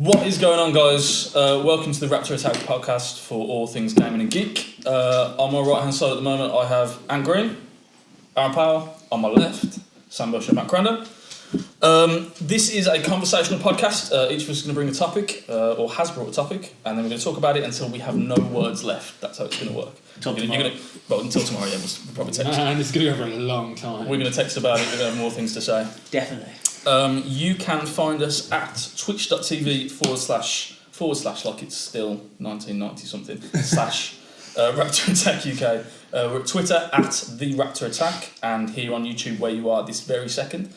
What is going on, guys? Welcome to the Raptor Attack Podcast for all things gaming and geek. On my right hand side at the moment I have Ant Green, Aaron Powell. On my left, Sam Bush and Matt Crandon. This is a conversational podcast. Each of us is going to bring a topic, or has brought a topic, and then we're going to talk about it until we have no words left. That's how it's going to work. Until tomorrow, yeah, we'll probably text. And it's going to go for a long time. We're going to text about it, we're going to have more things to say. Definitely. You can find us at twitch.tv// like it's still 1990 something, / Raptor Attack UK. We're at Twitter at the Raptor Attack, and here on YouTube where you are this very second,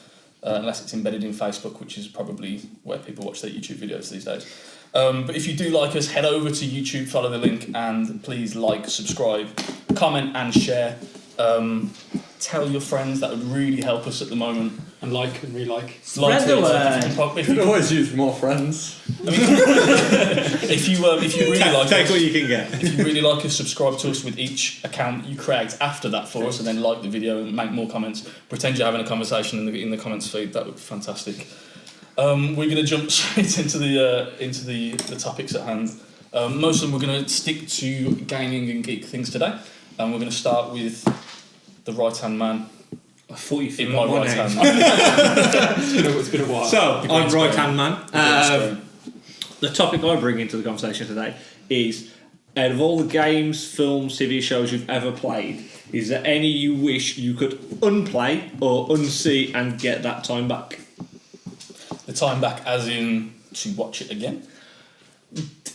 unless it's embedded in Facebook, which is probably where people watch their YouTube videos these days. But if you do like us, head over to YouTube, follow the link, and please like, subscribe, comment and share. Tell your friends, that would really help us at the moment. And like and re-like. Spread the word. You could always use more friends. I mean, if you really like take us, what you can get. If you really like us, subscribe to us with each account you create after that for us, and then like the video and make more comments. Pretend you're having a conversation in the comments feed. That would be fantastic. We're going to jump straight into the topics at hand. Most of them we're going to stick to gaming and geek things today, and we're going to start with the right hand man. I thought you in my right hand. It's been a while. So, I'm right hand man. The topic I bring into the conversation today is, out of all the games, films, TV shows you've ever played, is there any you wish you could unplay or unsee and get that time back? The time back as in to watch it again?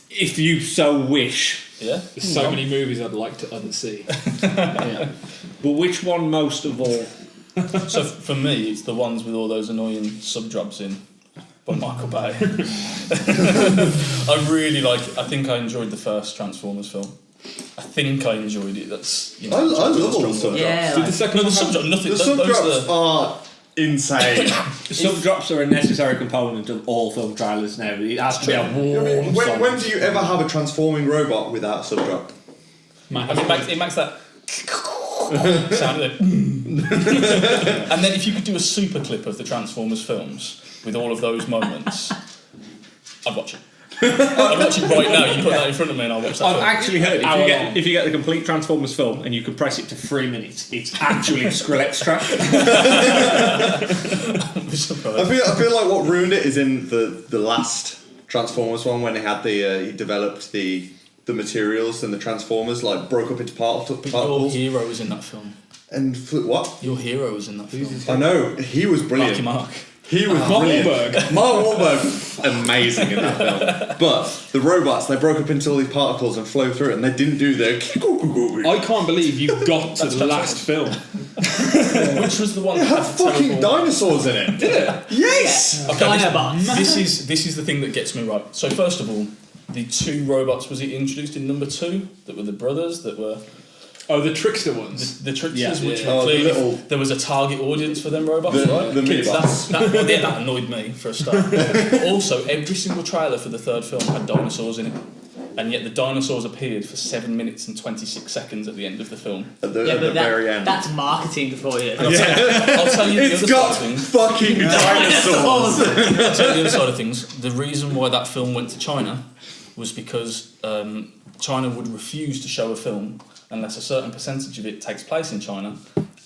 If you so wish. Yeah? There's so many movies I'd like to unsee. Yeah. But which one most of all? So for me, it's the ones with all those annoying sub-jobs in by Michael Bay. I think I enjoyed the first Transformers film. I think I enjoyed it. That's I love all the sub-drops. Yeah, Did the second No, the one have- sub-drop, nothing. The those sub-drops are insane. Sub-drops are a necessary component of all film trailers now. It has to be a warm song. when do you ever have a transforming robot without a sub-drop? it makes that sound. And then if you could do a super clip of the Transformers films with all of those moments, I'd watch it. I'd watch it right now. You put that in front of me and I'll watch that. I've actually heard if you get the complete Transformers film and you compress it to 3 minutes, it's actually a Skrillex track. I feel like what ruined it is in the last Transformers one, when he had he developed the materials, and the Transformers broke up into Your particles. hero was in that film. And what? Your hero was in that film. I know, he was brilliant. Mark. He was brilliant. Mark Wahlberg, amazing in that film. But the robots, they broke up into all these particles and flow through it, and they didn't do their. I can't believe you got to the last film. Which was the one It that had had the fucking terrible... dinosaurs in it. Did it? Yes. Okay, Dinobots. this is the thing that gets me right. So first of all, the two robots was it introduced in number 2 that were the brothers that were Oh, the trickster ones. the tricksters, which yeah. were clearly The there was a target audience for them robots, right? The Kids, mini-bots. that annoyed me for a start. But also, every single trailer for the third film had dinosaurs in it, and yet the dinosaurs appeared for 7 minutes and 26 seconds at the end of the film. At the very end. That's marketing for you. I'll tell you the It's other got side of things. fucking dinosaurs. I'll tell you the other side of things. The reason why that film went to China was because China would refuse to show a film unless a certain percentage of it takes place in China,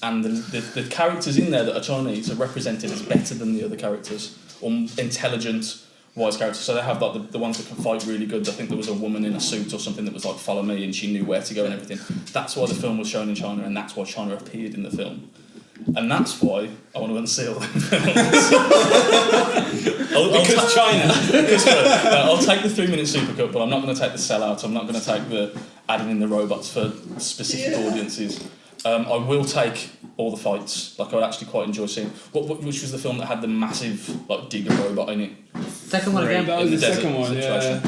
and the characters in there that are Chinese are represented as better than the other characters, or intelligent, wise characters. So they have the ones that can fight really good. I think there was a woman in a suit or something that was like, follow me, and she knew where to go and everything. That's why the film was shown in China, and that's why China appeared in the film. And that's why I want to unseal them films. Because China. I'll take the 3 minute supercut, but I'm not going to take the sellout. I'm not going to take the adding in the robots for specific audiences. I will take all the fights. I would actually quite enjoy seeing. Which was the film that had the massive digger robot in it? Second one again. That was the second one, yeah.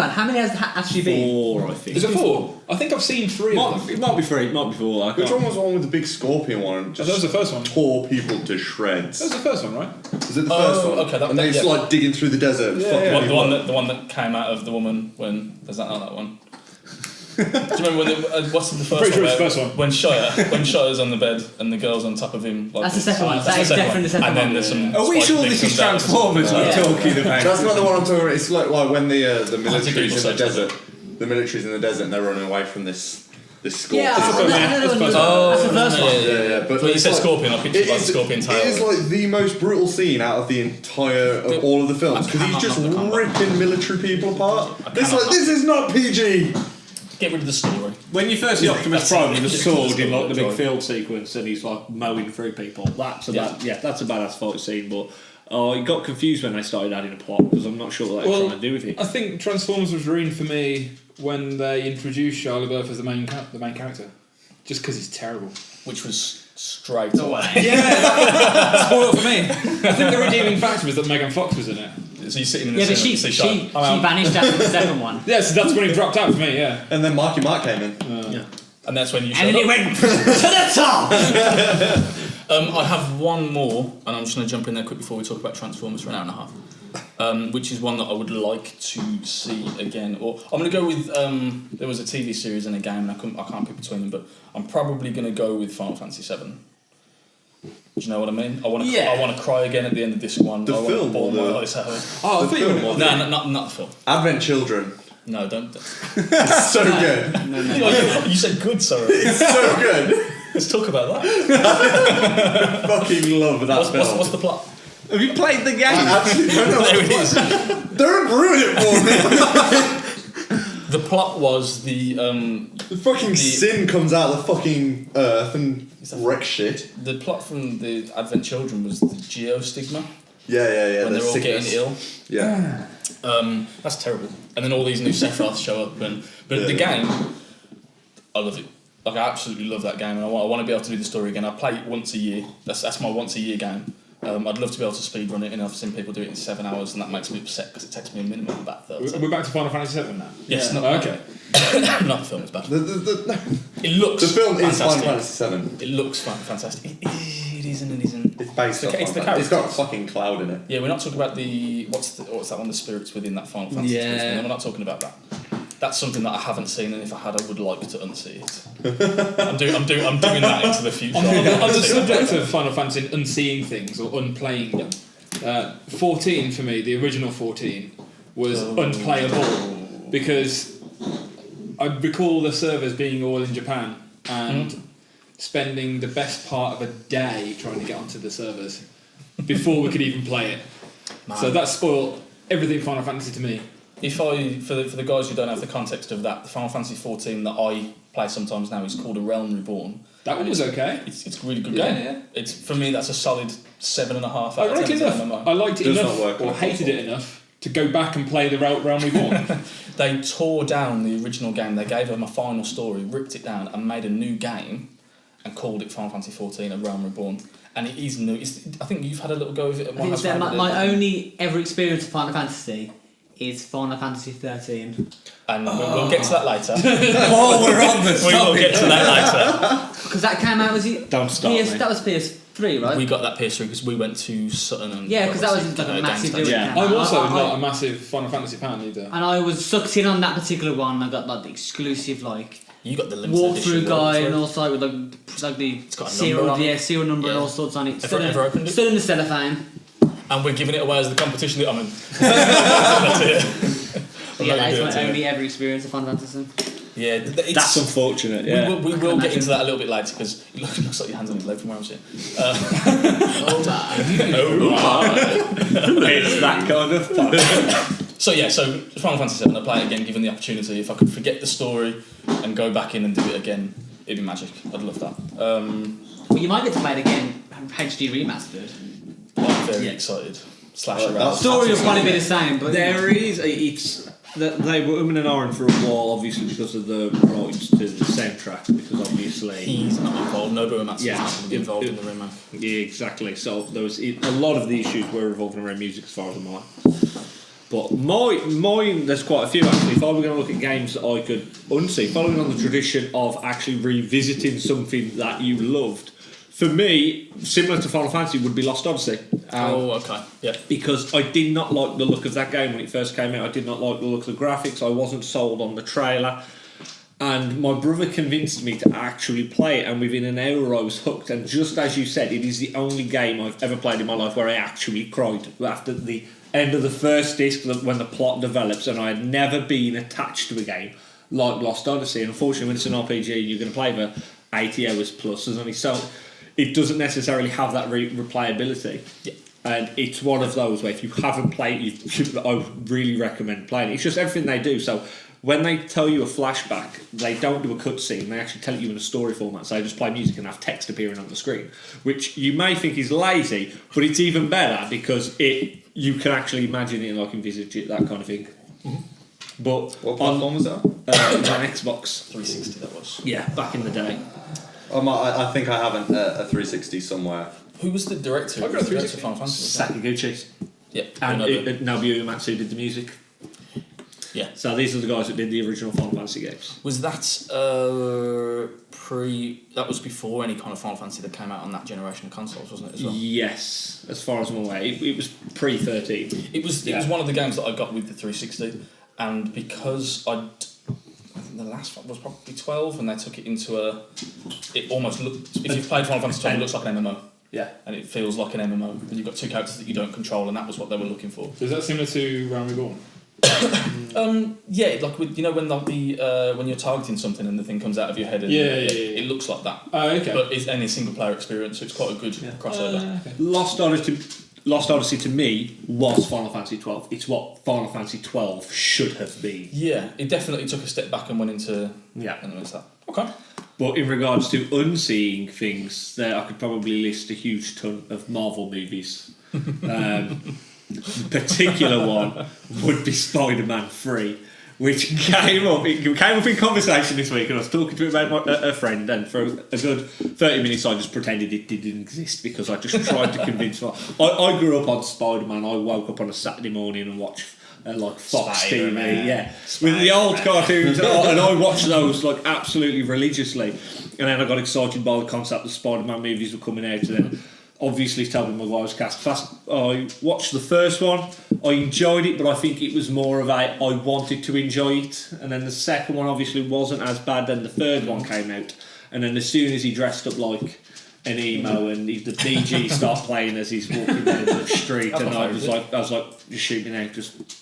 How many has actually been? 4, I think. Is it 4? I think I've seen 3 of them. It might be 3, it might be 4. Which one was the one with the big scorpion one? And That was the first one. tore people to shreds. That was the first one, right? Is it the first one? Okay, and they just digging through the desert. Yeah, The one that came out of the woman when... Is that not that one? Do you remember what's the first Pretty sure one? it's the first one. When Shire's on the bed and the girl's on top of him. Like That's the second one. That's That the is second definitely the second And then one. there's some. Are we spike sure thing this is comes out. Transformers we're talking about? That's not the one I'm talking about. It's like when the military's in the search, desert. The military's in the desert and they're running away from this scorpion. Yeah, That's the first one. that's the first one. Yeah. But Well, you it's said like- Scorpion, I pictured like Scorpion tail. It is like the most brutal scene out of the entire of all of the films because he's just ripping military people apart. This is not PG. Get rid of the story. When you first see Optimus Prime with a sword in like the big Right. field sequence and he's like mowing through people, that's a badass fight scene. But I got confused when they started adding a plot because I'm not sure what they were trying to do with it. I think Transformers was ruined for me when they introduced Shia LaBeouf as the main character, just because he's terrible. Which was straight away. Yeah, spoiled for me. I think the redeeming factor was that Megan Fox was in it. So you're sitting in the Yeah, but cinema, she you see Shire. vanished after the second one. Yeah, so that's when he dropped out for me. Yeah. And then Marky Mark came in. And that's when you And then showed it up. went to the top! I have one more, and I'm just going to jump in there quick before we talk about Transformers for an hour and a half, which is one that I would like to see again. Or I'm going to go with there was a TV series and a game, and I can't pick between them, but I'm probably going to go with Final Fantasy VII. Do you know what I mean? I want to cry again at the end of this one. The I want film to bawl or my the- eyes out. Oh, I thought you were. No, not the film. Advent Children. No, don't. It's so good. You said good, sorry. It's so good. Let's talk about that. Fucking love that film. What's the plot? Have you played the game? I actually don't know. There it is. Don't ruin it for me. The plot was the The fucking sin comes out of the fucking earth and wrecks shit. the plot from the Advent Children was the geostigma. Yeah. When the they're all sickness. getting ill. Yeah. That's terrible. And then all these new Sephiroths show up, but the game, I love it. Like I absolutely love that game, and I want to be able to do the story again. I play it once a year. That's my once a year game. I'd love to be able to speedrun it, and I've seen people do it in 7 hours, and that makes me upset because it takes me a minimum of about 30. We're back to Final Fantasy VII now. Yes, Yeah. not Okay. not the film. It's bad. The It looks. film is Final fantastic. Fantasy VII. It looks fantastic. It is and it isn't. It's based off. It's the It's got a characters. fucking cloud in it. Yeah, we're not talking about what's that one? The spirits within that Final Fantasy. Yeah. twist. No, we're not talking about that. That's something that I haven't seen, and if I had, I would like to unsee it. I'm doing that into the future. On the subject of Final Fantasy and unseeing things or unplaying them, 14 for me, the original 14, was unplayable because I recall the servers being all in Japan and spending the best part of a day trying to get onto the servers before we could even play it. So that spoiled everything Final Fantasy to me. If for the guys who don't have the context of that, the Final Fantasy 14 that I play sometimes now is called A Realm Reborn. That one was okay. It's a really good Yeah, game. yeah. it's for me that's a solid 7.5 out of 10. Ironically enough, I liked it Does enough not work or on hated console. it enough to go back and play the Realm Reborn. They tore down the original game. They gave them a final story, ripped it down, and made a new game, and called it Final Fantasy 14: A Realm Reborn. And it is new. I think you've had a little go of it. At I think that my only ever experience of Final Fantasy is Final Fantasy 13. And we'll get to that later. While we're on the We will get to that later. Because that came out, was it? Don't stop me. That was PS3, right? We got that PS3 because we went to Sutton and Yeah, because that was like a Game massive Station. deal. Yeah. I'm also I- not a massive Final Fantasy fan either. And I was sucked in on that particular one. I got like the exclusive You got the limited walkthrough edition guide and walkthrough. also with like the got a serial, number on it. serial number and Yeah. all sorts on it. Ever opened it? Still in the cellophane. And we're giving it away as the competition that I'm in. That's it. But yeah, I'm not that is gonna my do it only ever experience of Final Fantasy. Yeah, it's, That's unfortunate, yeah. We will get into that a little bit later because it looks like your hands on your leg from where I'm sitting. It's that kind of fun. So Final Fantasy VII, I play it again given the opportunity. If I could forget the story and go back in and do it again, it'd be magic. I'd love that. Well, you might get to play it again, HD remastered. I'm very excited. Slash around. that Story will probably be the same, but There is, it's that they were and ahhing for a while, obviously because of the rights to the soundtrack, because obviously He's not involved. Nobuo Uematsu Yeah. is not involved in the remake. yeah, exactly. So there was a lot of the issues were revolving around music, as far as I'm aware. But mine, there's quite a few actually. If I were going to look at games that I could unsee, following on the tradition of actually revisiting something that you loved, for me, similar to Final Fantasy, would be Lost Odyssey. Okay. Yeah. Because I did not like the look of that game when it first came out. I did not like the look of the graphics. I wasn't sold on the trailer. And my brother convinced me to actually play it, and within an hour I was hooked. And just as you said, it is the only game I've ever played in my life where I actually cried after the end of the first disc when the plot develops, and I had never been attached to a game like Lost Odyssey. And unfortunately, when it's an RPG, you're going to play for 80 hours plus. There's only so it doesn't necessarily have that replayability. Yeah. And it's one of those where if you haven't played it, I really recommend playing it. It's just everything they do. So when they tell you a flashback, they don't do a cutscene. They actually tell it you in a story format. So they just play music and have text appearing on the screen, which you may think is lazy, but it's even better because you can actually imagine it and like envisage it, that kind of thing. Mm-hmm. But what platform was that? On Xbox 360 that was. Yeah, back in the day. I think I have a 360 somewhere. Who was the director? I've got a 360. Final Fantasy. Sakaguchi. Yeah. And Nobuo Uematsu did the music. Yeah. So these are the guys that did the original Final Fantasy games. Was that that was before any kind of Final Fantasy that came out on that generation of consoles, wasn't it, as well? Yes, as far as I'm aware. It was pre-13. It was one of the games that I got with the 360, and because I think the last one was probably 12, and they took it into it almost looked, if you've played Final Fantasy 12, it looks like an MMO. Yeah. And it feels like an MMO, and you've got two characters that you don't control, and that was what they were looking for. Is that similar to Realm Reborn? Yeah, like with, when like when you're targeting something and the thing comes out of your head, and it looks like that. Oh, okay. But it's any single player experience, so it's quite a good crossover. Okay. Lost Odyssey to me was Final Fantasy 12. It's what Final Fantasy 12 should have been. Yeah, it definitely took a step back and went into that. Okay. But in regards to unseeing things, there I could probably list a huge ton of Marvel movies. The particular one would be Spider-Man 3, which came up in conversation this week, and I was talking to a friend, and for a good 30 minutes I just pretended it didn't exist because I just tried to convince her. I grew up on Spider-Man. I woke up on a Saturday morning and watched like Fox Spider-Man. TV, with the old cartoons, and I watched those like absolutely religiously. And then I got excited by the concept that Spider-Man movies were coming out, and then obviously Tobey Maguire's cast. I watched the first one, I enjoyed it, but I think it was more of I wanted to enjoy it. And then the second one obviously wasn't as bad. Then the third one came out, and then as soon as he dressed up like an emo and the BG start playing as he's walking down the street, and I was like just shooting out.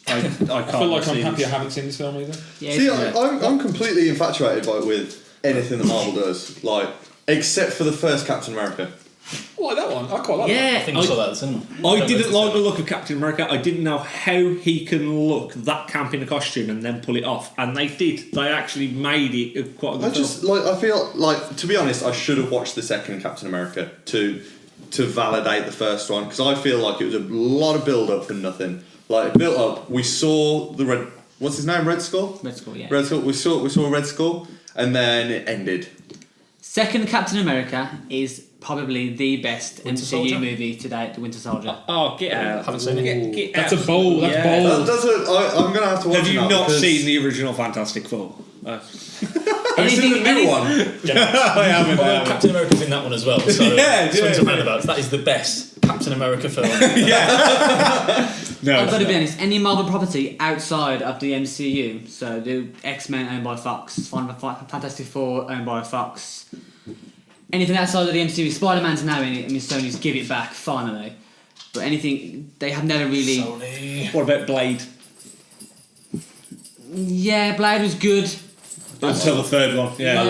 I can't. I feel like I'm happy I haven't seen this film either. Yeah, See, I'm completely infatuated with anything that Marvel does, like except for the first Captain America. I like that one. I quite like that. I think I saw that at the cinema. I didn't like the look of Captain America. I didn't know how he can look that camp in a costume and then pull it off. And they did. They actually made it quite a good film. I feel like, to be honest, I should have watched the second Captain America to validate the first one, because I feel like it was a lot of build up for nothing. Like, it built up. We saw the Red. What's his name? Red Skull. Red Skull, yeah. Red Skull. We saw Red Skull, and then it ended. Second Captain America is probably the best Winter MCU Soldier? movie to date, The Winter Soldier. Oh, get out! Haven't seen it. Get That's out. a bold. That's bold. I'm gonna have to watch. Have you it now not because- seen the original Fantastic Four? Have you seen the new one? I haven't. Although Captain America's in that one as well, so Yeah, swings yeah. and roundabouts. That is the best Captain America film. No, I've got to be honest, any Marvel property outside of the MCU, so the X-Men owned by Fox, Fantastic Four owned by Fox, anything outside of the MCU, Spider-Man's now in it, I mean Sony's give it back finally, but anything, they have never really... Sony. What about Blade? Yeah, Blade was good. Until the third one. Yeah.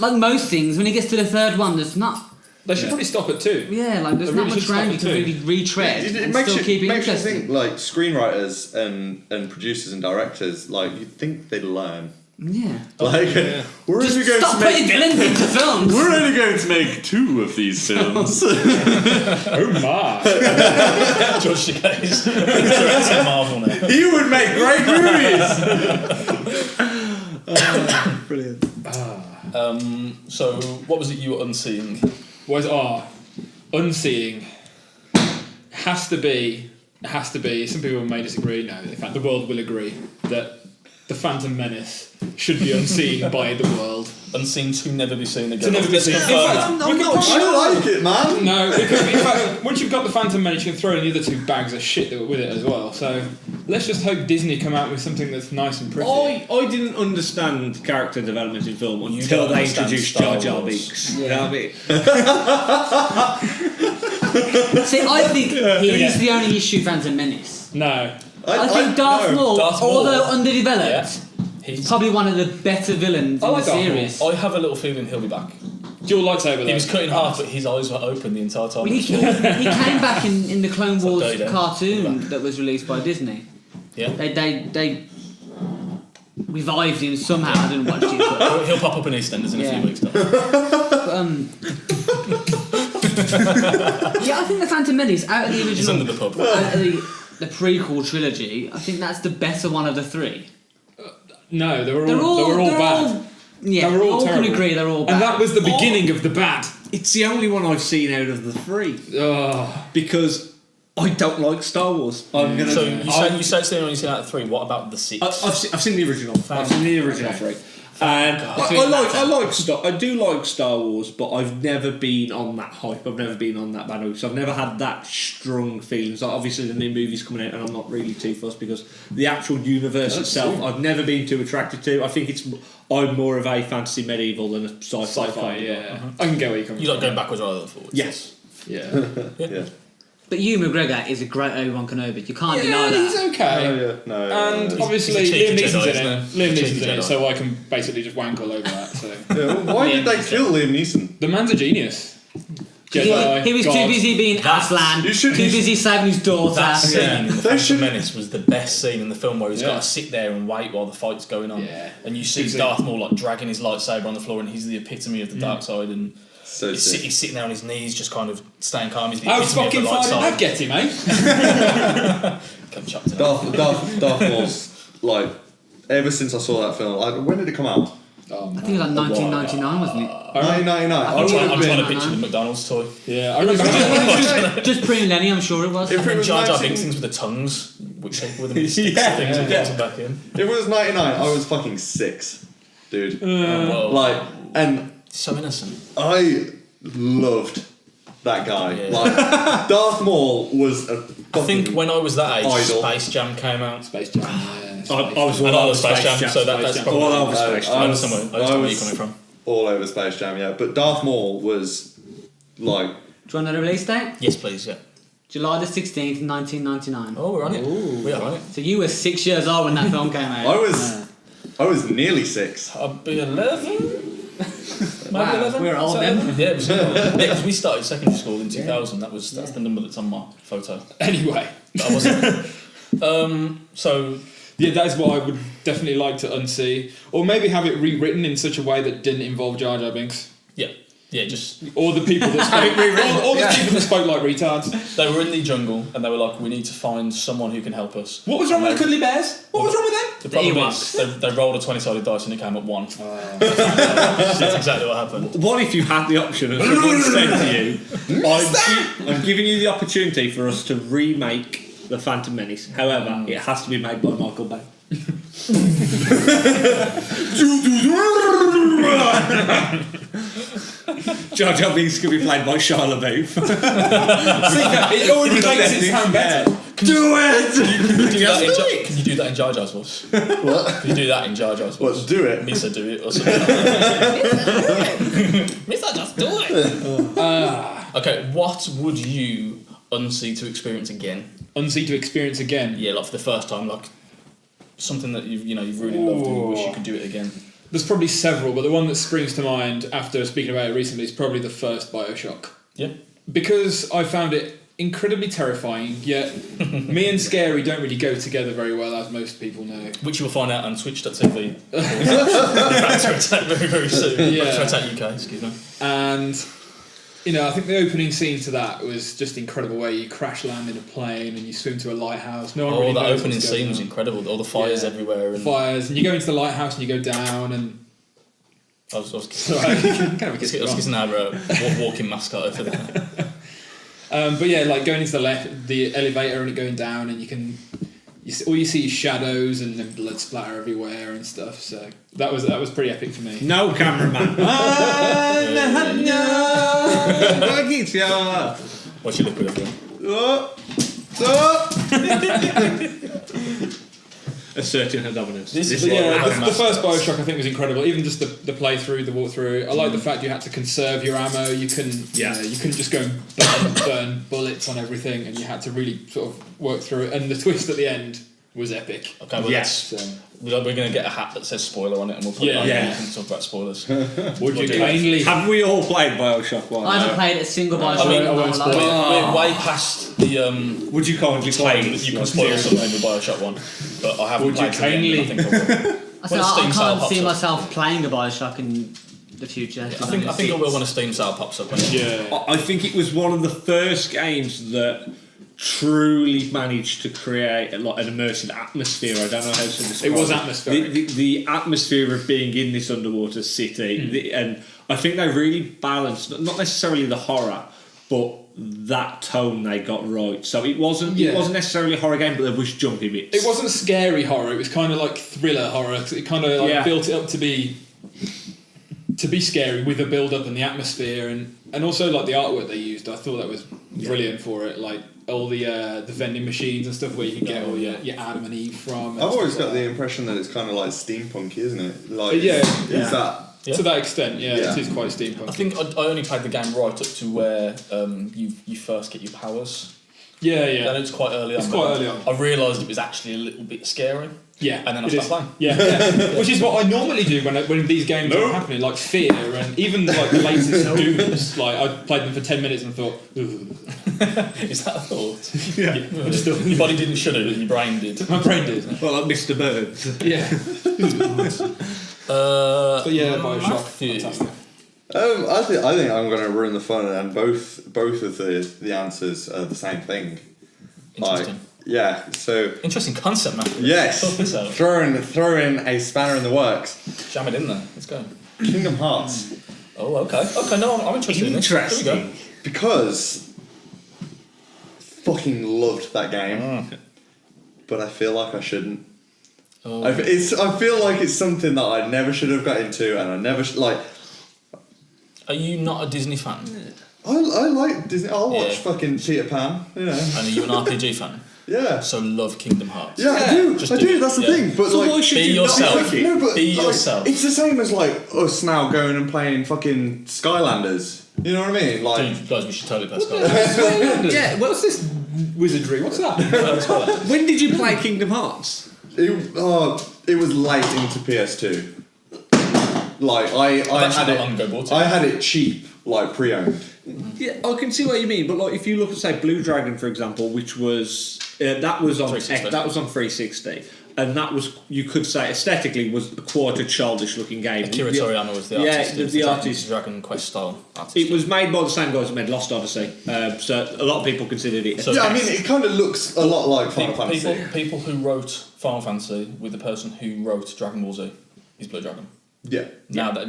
Like most things, when it gets to the third one, there's not... They should probably stop at 2. Yeah, like there's They not really much should ground you stop can at 2. really retread It and makes still keep it makes you interesting. think, like, screenwriters and producers and directors, like, you'd think they'd learn. Yeah. Like, we're Just only going stop to putting make villains into films! we're only going to make 2 of these films. Oh my! George Takei's directing Marvel now. You would make great movies. Brilliant. So, what was it you were unseeing? Was unseeing has to be. Some people may disagree. No, in fact, the world will agree that the Phantom Menace should be unseen by the world. Unseen to never be seen again. To never be Let's seen. confirm In that. fact, we could probably- I like it, man. No, because in fact, once you've got the Phantom Menace, you can throw in the other 2 bags of shit that were with it as well. So let's just hope Disney come out with something that's nice and pretty. I didn't understand character development in film You until don't they understand introduced Star Jar Jar Wars. Binks. Yeah. You know what I mean? See, I think he's the only issue Phantom Menace. No. I think Darth Maul, Darth Maul. although underdeveloped, Yeah. He's probably one of the better villains I in like the Darth Maul. series. I have a little feeling he'll be back. Dual lightsaber. He was cut in half, but his eyes were open the entire time. Well, he came back in the Clone It's like Wars Dirty Dan. cartoon that was released by Disney. Yeah. They revived him somehow. I didn't watch it, but, He'll pop up in EastEnders in a Yeah. few weeks' time. yeah, I think the Phantom Menace out of the He's original, under the pub. out of the prequel trilogy, I think that's the better one of the 3. No, they were all bad. Yeah, They were all we can terrible. agree they're all bad. And that was the beginning of the bad. It's the only one I've seen out of the 3 Oh. because I don't like Star Wars. I'm gonna. So you say it's the only seen out of 3. What about the 6? I've seen the original. I've seen the original 3. And I do like Star Wars, but I've never been on that hype. I've never been on that bandwagon. So I've never had that strong feelings. Like obviously the new movie's coming out, and I'm not really too fussed because the actual universe itself, I've never been too attracted to. I think I'm more of a fantasy medieval than a sci-fi. Sci-fi, yeah. I can get where you're coming You from. like going backwards rather than forwards. Yes. Yeah. Yeah. But Ewan McGregor is a great Obi-Wan Kenobi. You can't deny Yeah, he's that. okay. Oh, yeah. No. And obviously he's a cheeky Liam Neeson's Jedi, in isn't it. he? Liam He's a Neeson's cheeky in it, Jedi. so I can basically just wank all over that. So Yeah, well, why did they kill Liam Neeson? the man's a genius. He was God. too busy being Aslan, You too should- busy saving his daughter. That scene in The Phantom should- Menace was the best scene in the film where he's Yeah. got to sit there and wait while the fight's going on. Yeah. And you see Good scene. Darth Maul like dragging his lightsaber on the floor, and he's the epitome of the dark side. And So he's sick. sitting there on his knees, just kind of staying calm. He's the How epitome fucking of the far light did that side. get him, eh? Come chucked it. Darth Maul's like ever since I saw that film. Like, when did it come out? I think it was like 1999, wasn't it? 1999. I I'm would trying have to been. picture the McDonald's toy. Yeah, I remember. Just pre-millennium, I'm sure it was. If it And was Jar Jar 19 Binks things with the tongues, which people with them sticks Yeah, things and yeah. puts them back in. If it was 99, I was fucking 6, dude. Whoa. Like, and So innocent. I loved that guy. Yeah. Like, Darth Maul was a I think fucking when I was that age, idol. Space Jam came out. Space Jam. I was And all I over was Space Jam, so that's Jam. probably All over I- Space I Jam. I was- understand where I you're was coming from. all over Space Jam, yeah. But Darth Maul was like, Do you want to know the release date? Yes, please, yeah. July the 16th, 1999. Oh, we're on it. We are on it. So you were 6 years old when that film came out. I was nearly 6. I'll be 11. Maybe Wow, 11. we're old So, then. Yeah, it was, yeah, because we started secondary school in 2000. That's the number that's on my photo. Anyway, But I wasn't. So yeah, that's what I would definitely like to unsee, or maybe have it rewritten in such a way that didn't involve Jar Jar Binks, yeah, just or the people that spoke, all the people that spoke like retards. they were in the jungle and they were like, we need to find someone who can help us. What was wrong with the cuddly bears? What was wrong with them? The problem Ewoks. is they rolled a 20-sided dice and it came up 1. That's exactly what happened. What if you had the option and someone said to you, I'm giving you the opportunity for us to remake The Phantom Menace. However, it has to be made by Michael Bay. Jar Jar Binks could be played by Shia LaBeouf. It already makes it sound better. Do it! Can you do that in Jar Jar's voice? What? Can you do that in Jar Jar's voice? What, do it? Misa, do it or something. Misa, just do it. Okay, what would you unsee to experience again? Unsee to experience again. Yeah, like for the first time, like something that you've really loved and you wish you could do it again. There's probably several, but the one that springs to mind after speaking about it recently is probably the first BioShock. Yeah. Because I found it incredibly terrifying, yet me and scary don't really go together very well, as most people know. Which you will find out on Twitch.tv. Raptor Attack very, very soon. Yeah. Raptor Attack UK, excuse me. And, you know, I think the opening scene to that was just incredible, where you crash land in a plane and you swim to a lighthouse. No one really That knows opening what's going scene was on. incredible. All the fires Yeah. everywhere. And Fires, and you go into the lighthouse and you go down, and I was so I kind of I was get it wrong. kissing our walking mascot over there. But yeah, like going into the elevator and it going down, and you can all you see is shadows and then blood splatter everywhere and stuff. So that was pretty epic for me. No, cameraman. What's your liquid everyone? Asserting her dominance. The first Bioshock I think was incredible. Even just the playthrough, the walkthrough. I like the fact you had to conserve your ammo. You couldn't just go and burn bullets on everything, and you had to really sort of work through it. And the twist at the end was epic. Okay, well we're going to get a hat that says spoiler on it, and we'll put it on and talk about spoilers. Would you kindly? Have we all played Bioshock 1? I haven't played a single Bioshock. I won't spoil it. We're way past the Would you kindly play time that you can spoil something with Bioshock 1, but I haven't Would you played it yet, and I think I will. I can't see myself playing a Bioshock in the future. I think I will when a Steam sale pops up. I think it was one of the first games that truly managed to create an immersive atmosphere. I don't know how to describe it. It was atmospheric. The atmosphere of being in this underwater city, and I think they really balanced not necessarily the horror, but that tone they got right. So it wasn't necessarily a horror game, but there was jumpy bits. It wasn't scary horror. It was kind of like thriller horror. It kind of built it up to be scary with the build up and the atmosphere and also like the artwork they used. I thought that was brilliant for it. Like all the vending machines and stuff where you can get all your Adam and Eve from. I've always got the impression that it's kind of like steampunk, isn't it? Like is that. To that extent, it is quite steampunk. I think I only played the game right up to where you first get your powers. And it's quite early on. I realised it was actually a little bit scary. Yeah, and then I stopped playing. Yeah. Which is what I normally do when these games are happening, like Fear and even like the latest Dooms. Like I played them for 10 minutes and thought, ooh. Is that a thought? Your body didn't shudder, but your brain did. My brain did. Well, like Mr. Birds. Yeah. But yeah, Bioshock, fantastic. I think I'm going to ruin the fun, and both of the answers are the same thing. Interesting. So interesting concept, man. Yes, throw in a spanner in the works. Jam it in there. Let's go. Kingdom Hearts. Oh, okay. No, I'm interested in this. Here we go. Because fucking loved that game, but I feel like I shouldn't. I feel like it's something that I never should have got into, and I never Are you not a Disney fan? I like Disney. I'll watch fucking Peter Pan. You know. And are you an RPG fan? Yeah. So love Kingdom Hearts. Yeah, I do. That's the thing. But so like, why should be you yourself. not like it? No, but be like, yourself. It's the same as like us now going and playing fucking Skylanders. You know what I mean? Like, dude, guys, we should totally play Skylanders. Yeah. What's this wizardry? What's that? When did you play Kingdom Hearts? it was late into PS2. Like I had it cheap, like pre-owned. Yeah, I can see what you mean, but like if you look at say Blue Dragon for example, which was that was on 360, and that was, you could say aesthetically was quite a childish looking game. Akira Toriyama was the artist. Yeah, the artist. Dragon Quest style artist. It was made by the same guys who made Lost Odyssey, so a lot of people considered it. I mean, it kind of looks a lot like Final Fantasy. People who wrote Final Fantasy with the person who wrote Dragon Ball Z is Blue Dragon. Yeah. Now that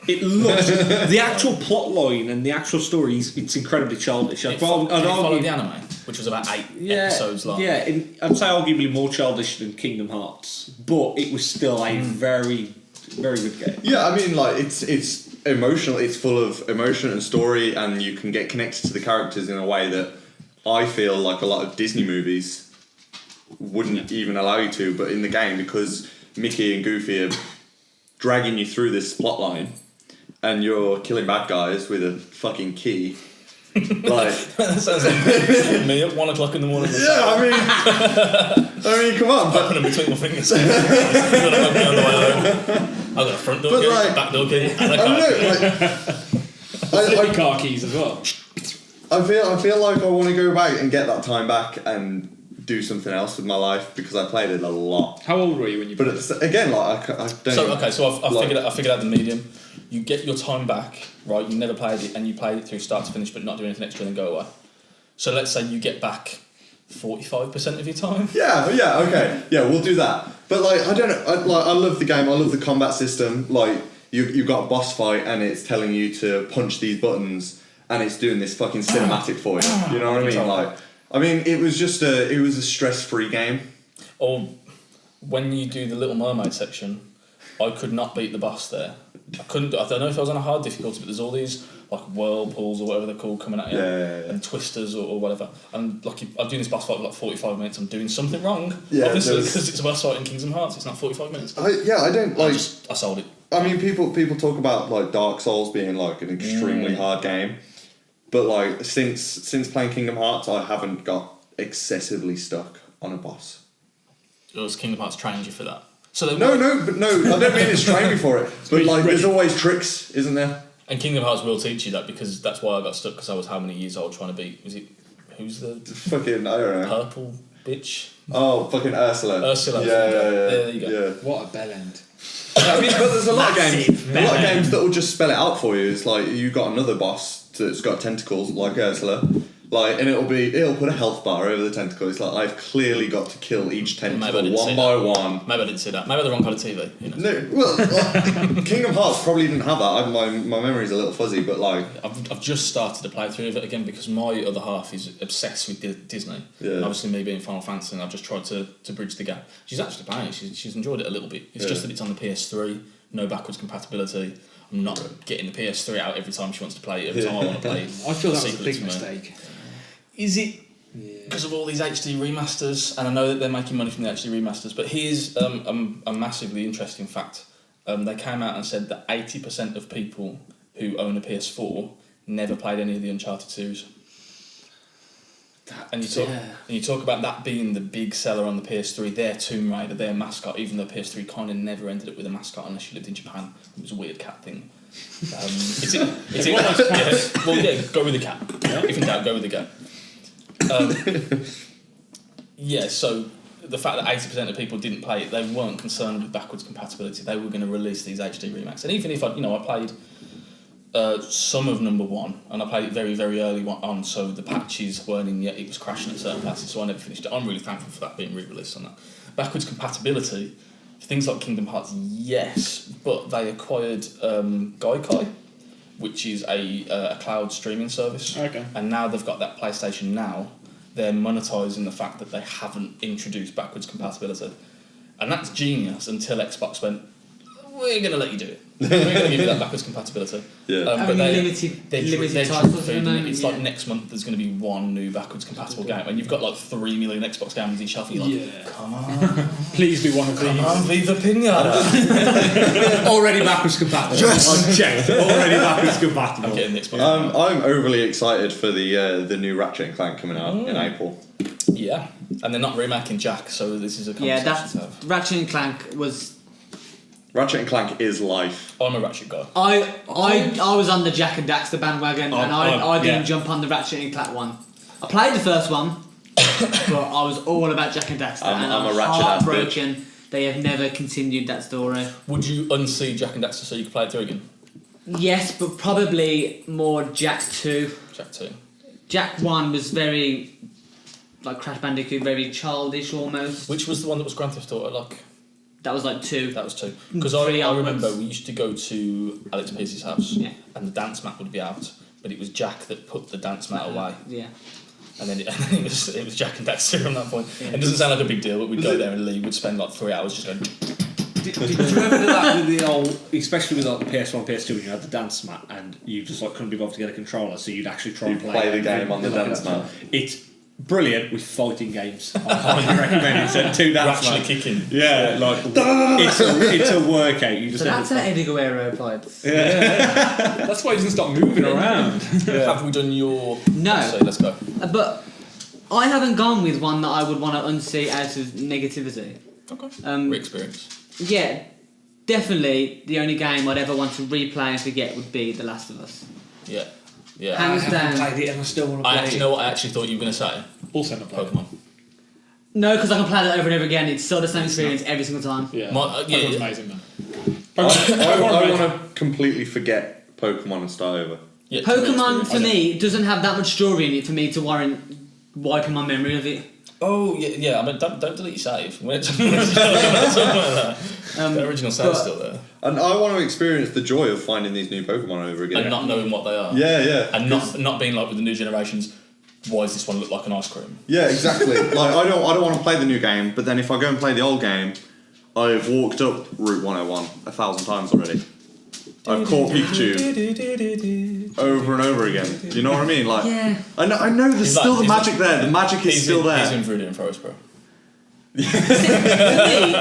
it looks the actual plot line and the actual story it's incredibly childish. I'd follow the anime, which was about 8 episodes long. Yeah, I'd say arguably more childish than Kingdom Hearts, but it was still a very, very good game. Yeah, I mean, like it's emotional. It's full of emotion and story, and you can get connected to the characters in a way that I feel like a lot of Disney movies wouldn't even allow you to. But in the game, because Mickey and Goofy are dragging you through this plot line, and you're killing bad guys with a fucking key. Like that sounds like me at 1 o'clock in the morning. Yeah, I mean, come on. But put them between my fingers. I've got a front door key, back door key, and a car key. Car keys as well. I feel like I want to go back and get that time back and do something else with my life because I played it a lot. How old were you when you played it? But again, like I don't. So I figured out the medium. You get your time back, right? You never played it, and you played it through start to finish, but not do anything extra, and then go away. So let's say you get back 45% of your time. Yeah, okay, yeah, we'll do that. But like, I don't know. I love the game. I love the combat system. Like, you've got a boss fight, and it's telling you to punch these buttons, and it's doing this fucking cinematic for you. You know what I mean? Like, I mean, it was a stress-free game. Or when you do the Little Mermaid section, I could not beat the boss there. I couldn't. I don't know if I was on a hard difficulty, but there's all these like whirlpools or whatever they're called coming at you, and twisters or whatever. And like I'm doing this boss fight for like 45 minutes. I'm doing something wrong. Yeah, obviously because it's a boss fight in Kingdom Hearts. It's not 45 minutes. I don't like. I sold it. I mean, people talk about like Dark Souls being like an extremely hard game, but like since playing Kingdom Hearts, I haven't got excessively stuck on a boss. Does Kingdom Hearts trained you for that? So no, I don't mean it's trained me for it, but like there's always tricks, isn't there? And Kingdom Hearts will teach you that, because that's why I got stuck, because I was how many years old trying to beat, who's the fucking, I don't know, purple bitch? Oh, fucking Ursula. Yeah. There you go. Yeah. What a bell end. I mean, but there's a lot of games that will just spell it out for you. It's like you got another boss that's got tentacles like Ursula, like, and it'll put a health bar over the tentacle. It's like I've clearly got to kill each tentacle one by one. Maybe I didn't see that. Maybe I had the wrong kind of TV. You know? No, well, Kingdom Hearts probably didn't have that. My memory's a little fuzzy, but like I've just started to play through of it again because my other half is obsessed with Disney. Yeah. And obviously me being Final Fantasy, and I've just tried to bridge the gap. She's actually playing it. She's enjoyed it a little bit. It's just that it's on the PS3, no backwards compatibility. I'm not getting the PS3 out every time she wants to play it. Every time I want to play it. I feel that was a big mistake. Is it because of all these HD remasters? And I know that they're making money from the HD remasters, but here's a massively interesting fact. They came out and said that 80% of people who own a PS4 never played any of the Uncharted series. And you talk about that being the big seller on the PS3, their Tomb Raider, their mascot, even though PS3 kind of never ended up with a mascot unless you lived in Japan. It was a weird cat thing. Go with the cat. If in doubt, go with the cat. So the fact that 80% of people didn't play it, they weren't concerned with backwards compatibility. They were going to release these HD remakes. And even if I played some of number one, and I played it very, very early on, so the patches weren't in yet, it was crashing at certain places, so I never finished it. I'm really thankful for that being re-released on that. Backwards compatibility, things like Kingdom Hearts, yes, but they acquired Gaikai, which is a cloud streaming service. Okay. And now they've got that PlayStation Now, they're monetising the fact that they haven't introduced backwards compatibility. And that's genius until Xbox went, we're going to let you do it. We're going to give you that backwards compatibility. Yeah. But they're limited titles feeding it. It's like next month there's going to be one new backwards compatible game, and you've got like 3 million Xbox games on each shelf, and you're like, come on. Please be one of these. Come on, Viva Pinata. Already backwards compatible. Yes! I've checked. Already backwards compatible. I'm getting the Xbox. I'm overly excited for the new Ratchet & Clank coming out in April. Yeah, and they're not remaking Jack, so this is a conversation to have. Ratchet & Clank was... Ratchet & Clank is life. I'm a Ratchet guy. I was on the Jack and Daxter bandwagon, and I didn't jump on the Ratchet & Clank one. I played the first one, but I was all about Jack and Daxter, and I'm a Ratchet heartbroken they have never continued that story. Would you unsee Jack and Daxter so you could play it through again? Yes, but probably more Jack 2. Jack 2. Jack 1 was very, like Crash Bandicoot, very childish almost. Which was the one that was Grand Theft Auto, like... That was like 2. That was 2. Because I remember we used to go to Alex Pearce's house, and the dance mat would be out, but it was Jack that put the dance mat away. Yeah. And then it was Jack and Daxter from that point. Yeah. It doesn't sound like a big deal, but we'd go there and leave. We'd spend like 3 hours just going... Did you ever do that with the old, especially with like the PS1, PS2, when you had the dance mat and you just like couldn't be bothered to get a controller, so you'd actually try and play the game on the dance mat. It's brilliant with fighting games. I highly recommend it. So 2 dance actually mats. kicking. Yeah, like it's a workout. You just so that's how Eddie Guerrero played. Yeah. That's why he doesn't stop moving around. Have we done your... No. So let's go. But I haven't gone with one that I would want to unsee out of negativity. Okay. Re-experience. Yeah, definitely the only game I'd ever want to replay and forget would be The Last of Us. Yeah. Yeah. Hands I down. haven't played it and I still want to play it. You know what I actually thought you were going to say? Also not played Pokemon. No, because I can play that over and over again. It's still the same experience every single time. Yeah. Pokemon's amazing, man. I want to completely forget Pokemon and start over. Yeah, Pokemon, for me, doesn't have that much story in it for me to warrant wiping my memory of it. Oh, yeah. I mean, don't delete your save. When it's something like that. The original save's still there. And I want to experience the joy of finding these new Pokemon over again. And not knowing what they are. Yeah. And not being like with the new generations, why does this one look like an ice cream? Yeah, exactly. Like I don't want to play the new game, but then if I go and play the old game, I've walked up Route 101 1,000 times already. I've caught Pikachu over and over again. Do you know what I mean? Like, Yeah. I know there's still the magic there. The magic is still there. He's in Viridian Forest, bro. For me,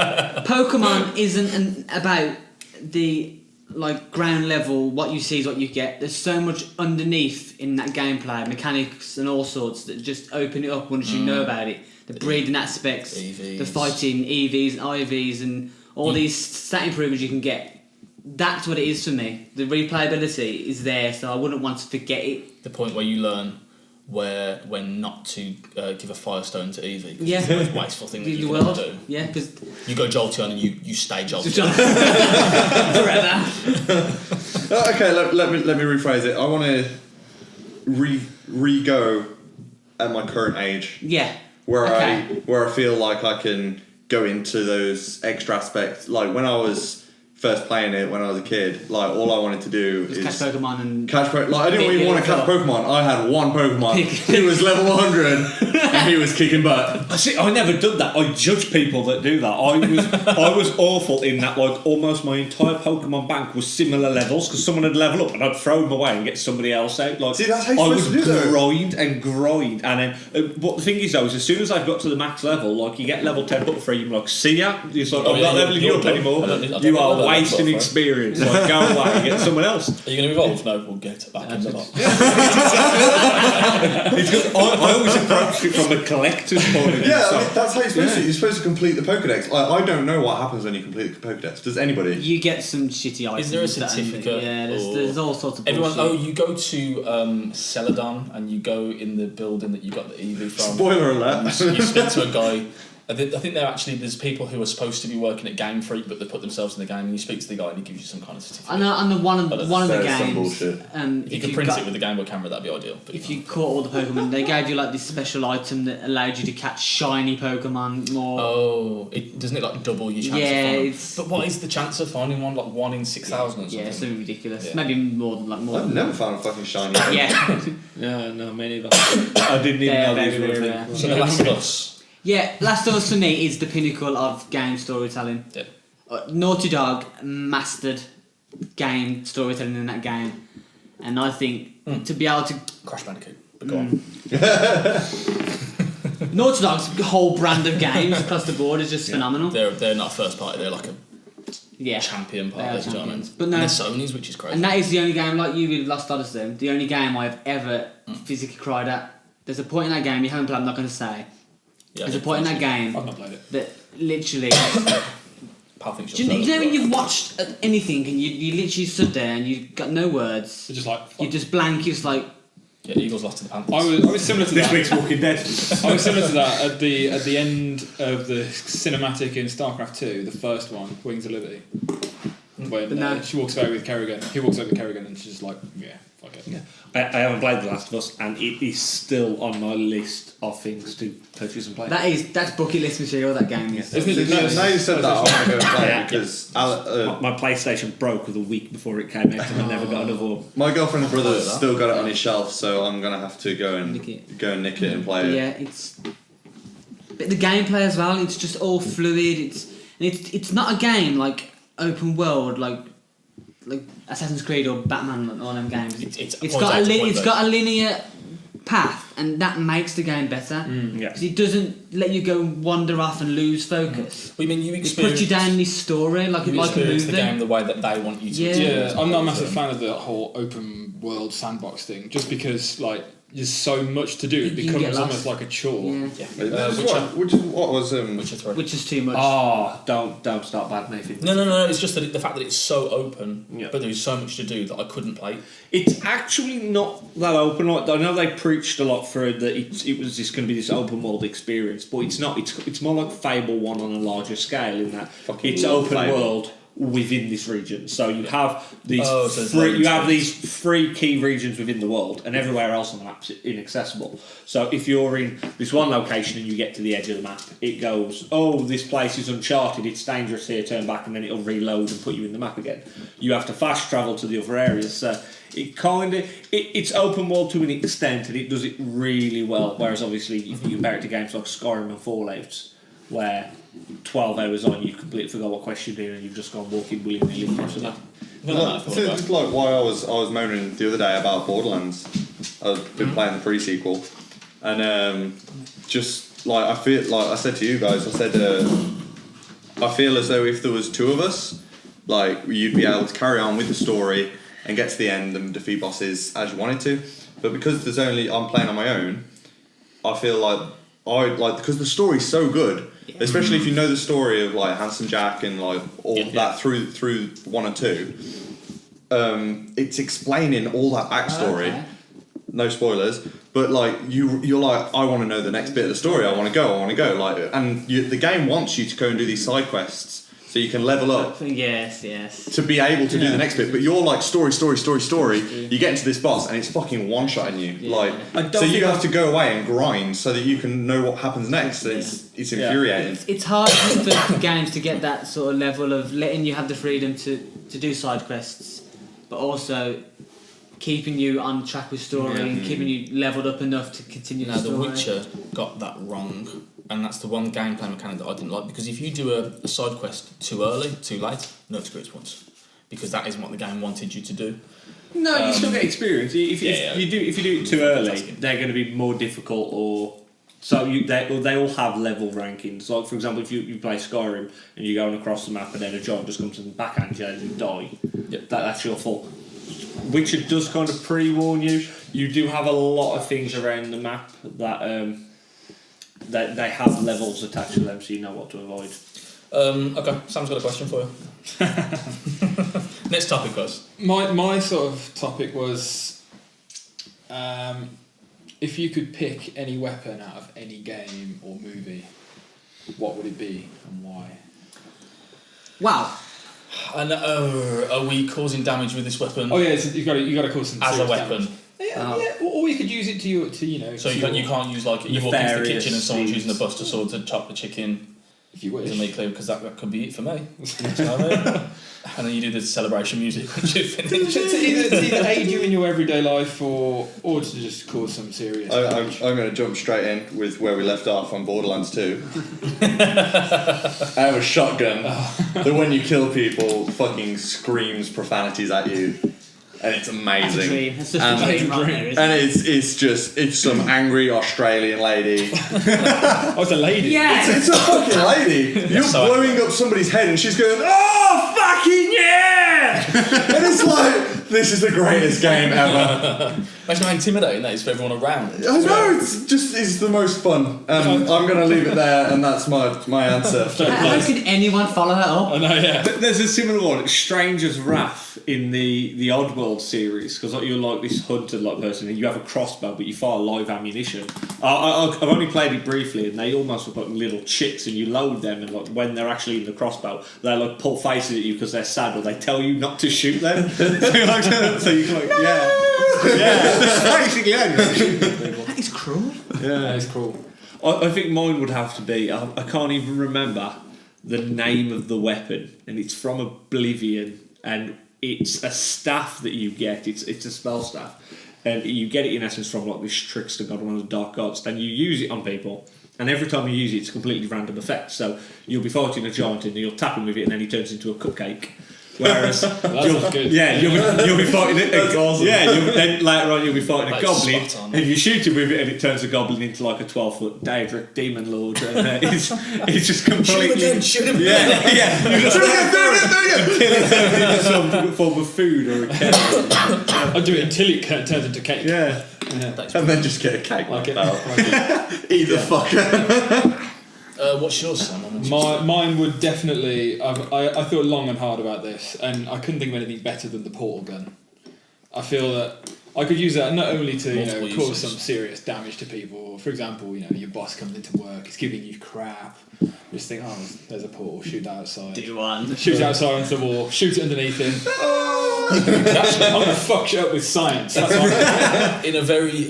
Pokemon isn't about the like ground level. What you see is what you get. There's so much underneath in that gameplay, mechanics and all sorts that just open it up once you know about it. The breeding aspects, EVs. the fighting, EVs and IVs, and all these stat improvements you can get. That's what it is for me. The replayability is there, so I wouldn't want to forget it. The point where you learn when not to give a Firestone to Eevee. Yeah. It's the most wasteful thing that you The can world, ever do. yeah, because You go Jolteon and you stay Jolteon. forever. Okay, let me rephrase it. I want to re-go at my current age, Yeah. where Okay. I feel like I can go into those extra aspects. Like when I was first playing it when I was a kid, like all I wanted to do Just is catch Pokemon and catch Pokemon. Like I didn't even want to catch Pokemon. I had one Pokemon. He was level 100 and he was kicking butt. See, I never done that. I judge people that do that. I was awful in that. Like almost my entire Pokemon bank was similar levels because someone had level up and I'd throw them away and get somebody else out. Like See, that's how you're I supposed would to do though. grind, and then. But the thing is though, is as soon as I've got to the max level, like you get level 10 butterfree, you're like, see ya. It's like, Oh, I'm yeah, not leveling you you're up done. anymore. I don't You know are about wasting butterfree. experience. Like go away and get someone else. Are you going to evolve? No, we'll get back in the box. It's good. I always approach it from a collector's point of view. Yeah, so- I mean, that's how you're supposed to. You're supposed to complete the Pokedex. I don't know what happens when you complete the Pokedex. Does anybody? you get some shitty items. Is there a that- certificate Yeah, or- there's all sorts of Everyone, bullshit. you go to Celadon and you go in the building that you got the Eevee from. Spoiler alert. You speak to a guy. I think there's people who are supposed to be working at Game Freak, but they put themselves in the game. And you speak to the guy and he gives you some kind of certificate. I know, and the one of the That's some games. bullshit. If you could print it with the Game Boy camera, that'd be ideal. But If you caught all the Pokemon, they gave you like this special item that allowed you to catch shiny Pokemon more. doesn't it like double your chance Yeah, of finding? it's- But what is the chance of finding one? Like 1 in 6,000 or something? Yeah, it's so ridiculous. Yeah. Maybe more than more. I've than never found a fucking shiny Pokemon. Yeah, Yeah, no, me neither. I didn't even They're know these very, were a very thing. rare. So The Last of Us. yeah. Last of Us for me is the pinnacle of game storytelling. Yeah. Naughty Dog mastered game storytelling in that game, and I think to be able to Crash Bandicoot. But go on. Naughty Dog's whole brand of games across the board is just phenomenal. They're not a first party, they're like a Yeah, champion They are party. Do you know what I mean? champions. But no- And they're Sony's, which is crazy. and that is the only game, like you with Lost Odyssey, the only game I've ever physically cried at. There's a point in that game you haven't played. I'm not going to say. Yeah, There's a point in that game I've not played it. that literally. Pal thinks Do you're you know when further, you've but- watched anything and you literally stood there and you got no words, It's just like you just blank. You're just like, Yeah, Eagles lost to the Panthers. I was similar to This that. week's Walking Dead. I was similar to that at the end of the cinematic in StarCraft 2, the first one, Wings of Liberty. When But no. she walks away with Kerrigan, he walks over with Kerrigan, and she's just like, yeah, fuck it. Yeah. I haven't played The Last of Us, and it is still on my list of things to purchase and play. that's bucket list material. That game is. Isn't it? Now you said that, I want to go and play Yeah. it because My PlayStation broke with a week before it came out, and I never got another one. my girlfriend's brother's that. still got it on his shelf, so I'm gonna have to go and Nick it. nick it and play But it. yeah, it's. But the gameplay as well. It's just all fluid. It's not a game like open world like Assassin's Creed or Batman or all them games. It's It's point got A to point it's B. got a linear path, and that makes the game better. Yeah. Because it doesn't let you go wander off and lose focus. I mean, you It experience, puts you down this story like you a experience movie. the game the way that they want you to. Yeah. experience Yeah, I'm not a it. massive fan of the whole open world sandbox thing, just because like there's so much to do, it You can get becomes lost. almost like a chore. Yeah. Yeah. Which is what was Witcher 3. Which is too much. Oh, don't start bad, Nathan. No. It's just that the fact that it's so open, Yeah. but there's so much to do that I couldn't play. It's actually not that open. Like I know they preached a lot for it, that it was just going to be this open world experience, but it's not. It's more like Fable 1 on a larger scale in that Fucking it's love open Fable. world within this region. So you have these these 3 key regions within the world, and everywhere else on the map's inaccessible. So if you're in this one location and you get to the edge of the map, it goes, oh, this place is uncharted, it's dangerous here, turn back, and then it'll reload and put you in the map again. You have to fast travel to the other areas. So it's open world to an extent, and it does it really well. Whereas obviously if you compare it to games like Skyrim and Fallout, where 12 hours on you completely forgot what quest you're doing and you've just gone walking willy-nilly across the map. It's like why I was moaning the other day about Borderlands. I've been playing the pre-sequel, and just like I feel like I said to you guys, I feel as though if there was 2 of us, like you'd be able to carry on with the story and get to the end and defeat bosses as you wanted to. But because I'm playing on my own, I feel like because the story's so good, especially if you know the story of like Handsome Jack and like all that through 1 and 2. It's explaining all that backstory. Okay. No spoilers, but like you're like, I want to know the next bit of the story. I want to go. Like, and the game wants you to go and do these side quests so you can level up. Yes. To be able to do the next bit, but you're like story. You get into this boss and it's fucking one-shotting you. Yeah. Like, so you have to go away and grind so that you can know what happens next. It's infuriating. It's hard for games to get that sort of level of letting you have the freedom to do side quests, but also keeping you on track with story and keeping you leveled up enough to continue the story. The Witcher got that wrong, and that's the one gameplay mechanic that I didn't like, because if you do a side quest too early, too late, no experience points, because that isn't what the game wanted you to do. No, you still get experience. If you do it too early, they're going to be more difficult, or so they all have level rankings. Like for example, if you play Skyrim and you're going across the map and then a giant just comes and backhands you and you die, that's your fault. Witcher does kind of pre-warn you. You do have a lot of things around the map that they have levels attached to them, so you know what to avoid. Okay, Sam's got a question for you. Next topic, guys. My sort of topic was, if you could pick any weapon out of any game or movie, what would it be and why? Wow. And are we causing damage with this weapon? Oh yeah, you've got to cause some as a weapon. Damage. Yeah, or you could use it to you know. So you can't use like you walk into the kitchen and someone's using a buster sword to chop the chicken. If you wish. Doesn't make clear, because that could be it for me. You know what I mean? And then you do the celebration music when you finish. It's either aid you in your everyday life or to just cause some serious damage. I'm going to jump straight in with where we left off on Borderlands 2. I have a shotgun that when you kill people fucking screams profanities at you. And it's amazing. That's a dream. It's just a dream right there, isn't it? It's some angry Australian lady. Oh, it's a lady. Yeah. It's a fucking lady. You're blowing up somebody's head and she's going, oh fucking yeah! And it's like, this is the greatest game ever. Imagine how intimidating that is for everyone around. I know, it's the most fun. I'm going to leave it there, and that's my answer. How could anyone follow her up? I know, yeah. There's a similar one, Stranger's Wrath, in the Oddworld series, because you're like this hunter like person, and you have a crossbow, but you fire live ammunition. I've only played it briefly, and they almost look like little chicks, and you load them, and like when they're actually in the crossbow, they like pull faces at you because they're sad, or they tell you not to shoot them. So you can like, yeah. That's basically That is cruel. Yeah, that is cruel. I think mine would have to be, I can't even remember the name of the weapon, and it's from Oblivion, and it's a staff that you get. It's a spell staff, and you get it in essence from like this trickster god, one of the dark gods. Then you use it on people, and every time you use it, it's a completely random effect. So you'll be fighting a giant, and you'll tap him with it, and then he turns into a cupcake. Whereas you'll be fighting it. Awesome. Then later on you'll be fighting a goblin, and you shoot him with it, and it turns a goblin into like a 12-foot Daedric demon lord, and it's just completely shoot him again. Yeah. You just kill him into some form of food or a cake. I'll do it until it turns into cake. Yeah. And then just get a cake like it. Eat the fucker. What's yours, Sam? Mine would definitely. I thought long and hard about this, and I couldn't think of anything better than the portal gun. I feel that I could use that not only to Multiple cause uses. some serious damage to people. For example, your boss comes into work, he's giving you crap. Just think, oh, there's a portal, shoot that outside. Do one. Shoot it outside onto the wall, shoot it underneath him. I'm gonna fuck shit up with science. That's what In a very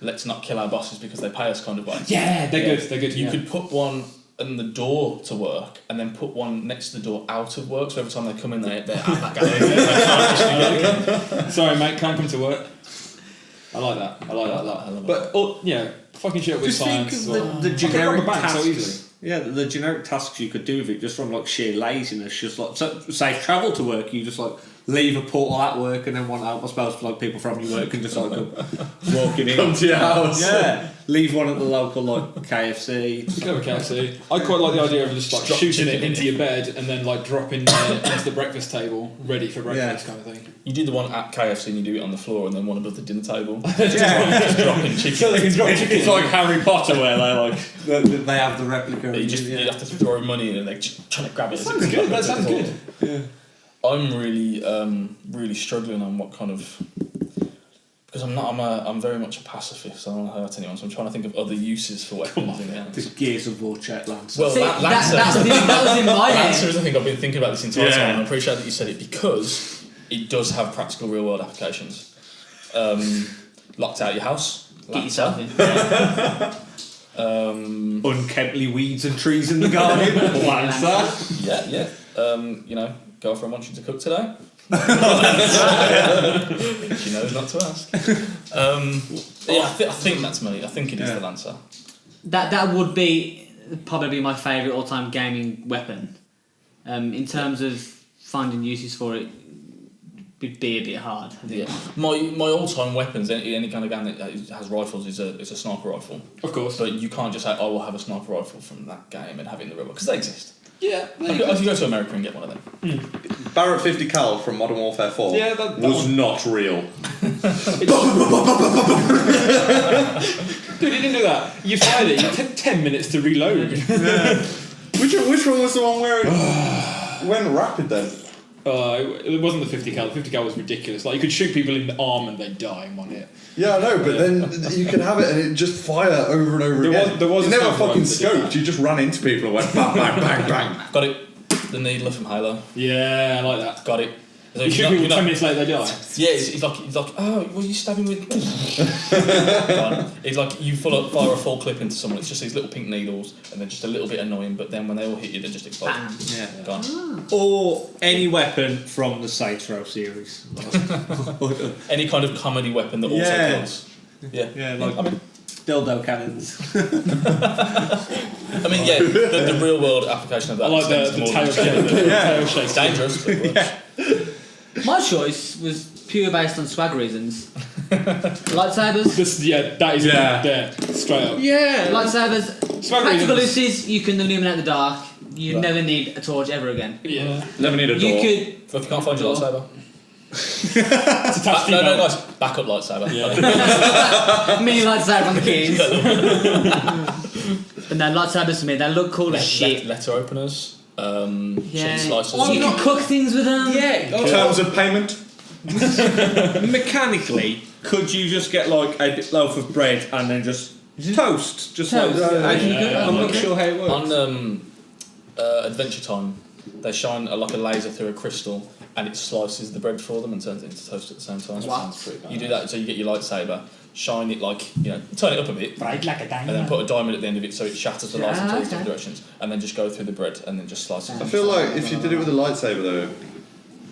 let's not kill our bosses because they pay us kind of way. yeah, they're good. They're good. You yeah. could put one in the door to work and then put one next to the door out of work, so every time they come in they're at that gallery. They can't just be Sorry, mate, can't come to work. I like that a lot. But fucking shit up with Just think science. of the I could rob generic a bank so tasks. easily. Yeah, the generic tasks you could do with it just from like sheer laziness. Just like say travel to work, you just like leave a portal at work and then one out. I suppose like people from your work can just like walking in. Come to your house. Yeah, leave one at the local like KFC. Just go with KFC. I quite like the idea of just like Drop shooting it chicken in into it. your bed and then like dropping it into the breakfast table, ready for breakfast kind of thing. You do the one at KFC and you do it on the floor, and then one above the dinner table. Yeah. Just dropping chicken. So they can drop chicken. It's like Harry Potter where they have the replica. You have to throw money in and they're trying to grab it. Sounds good. That sounds good. I'm really struggling on what kind of, because I'm very much a pacifist. I don't want to hurt anyone, so I'm trying to think of other uses for weapons in the The Gears of War check Lancer. Well, See, Lancer. that was in my head. Lancer is, I think I've been thinking about this entire Yeah. time, and I appreciate that you said it because it does have practical real world applications. Locked out your house. Get yourself in. Unkemply weeds and trees in the garden. Lancer. Yeah. Girlfriend wants you to cook today. She knows not to ask. I think that's money. I think it is the Lancer. That would be probably my favourite all-time gaming weapon. In terms of finding uses for it, would be a bit hard. Yeah. My all-time weapons, any kind of gun that has rifles, is a sniper rifle. Of course. But you can't just say, "I will have a sniper rifle from that game" and have it in the real world, because they exist. Yeah. I could go to America and get one of them. Barrett 50 cal from Modern Warfare 4 Yeah, that was one. not real. Dude, you didn't do that. You fired it. You took 10 minutes to reload. Which one was the one where it went rapid then? It wasn't the 50 cal. The 50 cal was ridiculous. Like you could shoot people in the arm and they'd die in one hit. Yeah, I know, but then you could have it and it just fire over and over again. There was you a never sniper fucking rifle that did scoped. You just ran into people and went bang, bang, bang, bang. Got it. The Needler from Halo. Yeah, I like that. Got it. You shoot people 10 minutes later, they die. Yeah, it's like, oh, well, you stabbing with. Gone. It's like you fire a full clip into someone. It's just these little pink needles, and they're just a little bit annoying. But then when they all hit you, they just explode. Bam. Yeah. Gone. Or any weapon from the Saints Row series. Any kind of comedy weapon that also Yeah. kills. Yeah. Yeah, like I mean, dildo cannons. the real world application of that. I like the extends more tail than- shake. Tail It's shake. dangerous. But it works. My choice was pure based on swag reasons. Lightsabers. That is Yeah. there. Straight up. Yeah. Lightsabers. Swag Practical reasons. uses, you can illuminate the dark. You never need a torch ever again. Yeah. Never need a door. You could. If you can't find your lightsaber. It's attached to No, your belt. guys. Backup lightsaber. Yeah. Mini lightsaber on the keys. But no, lightsabers for me, they look cool as shit. Letter openers. Yeah. Cheese slicers. You can cook things with them. Yeah. Terms of payment. Mechanically, could you just get like a loaf of bread and then just toast? Just Toast. like How can you cook that? I'm not sure how it works. On Adventure Time, they shine a laser through a crystal, and it slices the bread for them and turns it into toast at the same time. What? You do that, so you get your lightsaber, shine it turn it up a bit, Right, like a and diamond. then put a diamond at the end of it so it shatters the light into these okay. different directions, and then just go through the bread and then just slice it. I feel like if you did it with a lightsaber though,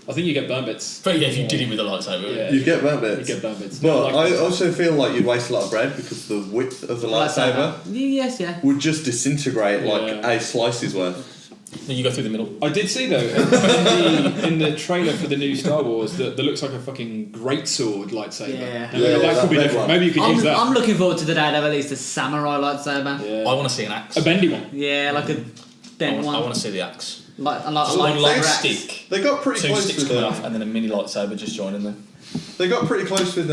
I think you get burn bits. But yeah, if you did it with a lightsaber, Yeah. you'd get burnt You bits. get burn bits. But Like- I also feel like you'd waste a lot of bread because the width of the lightsaber Yes, yeah. would just disintegrate like Yeah. a slice's worth. then you go through the middle. I did see though in the trailer for the new Star Wars that looks like a fucking greatsword lightsaber. Yeah. And Yeah, that could be that red different. one. Maybe you could use that. I'm looking forward to the day they release a samurai lightsaber. Yeah. I want to see an axe. A bendy one. Yeah, like a I bent want one. to see the axe. Like One like long axe. stick, They got pretty two close sticks with coming off, and then a mini lightsaber just joining them. They got pretty close with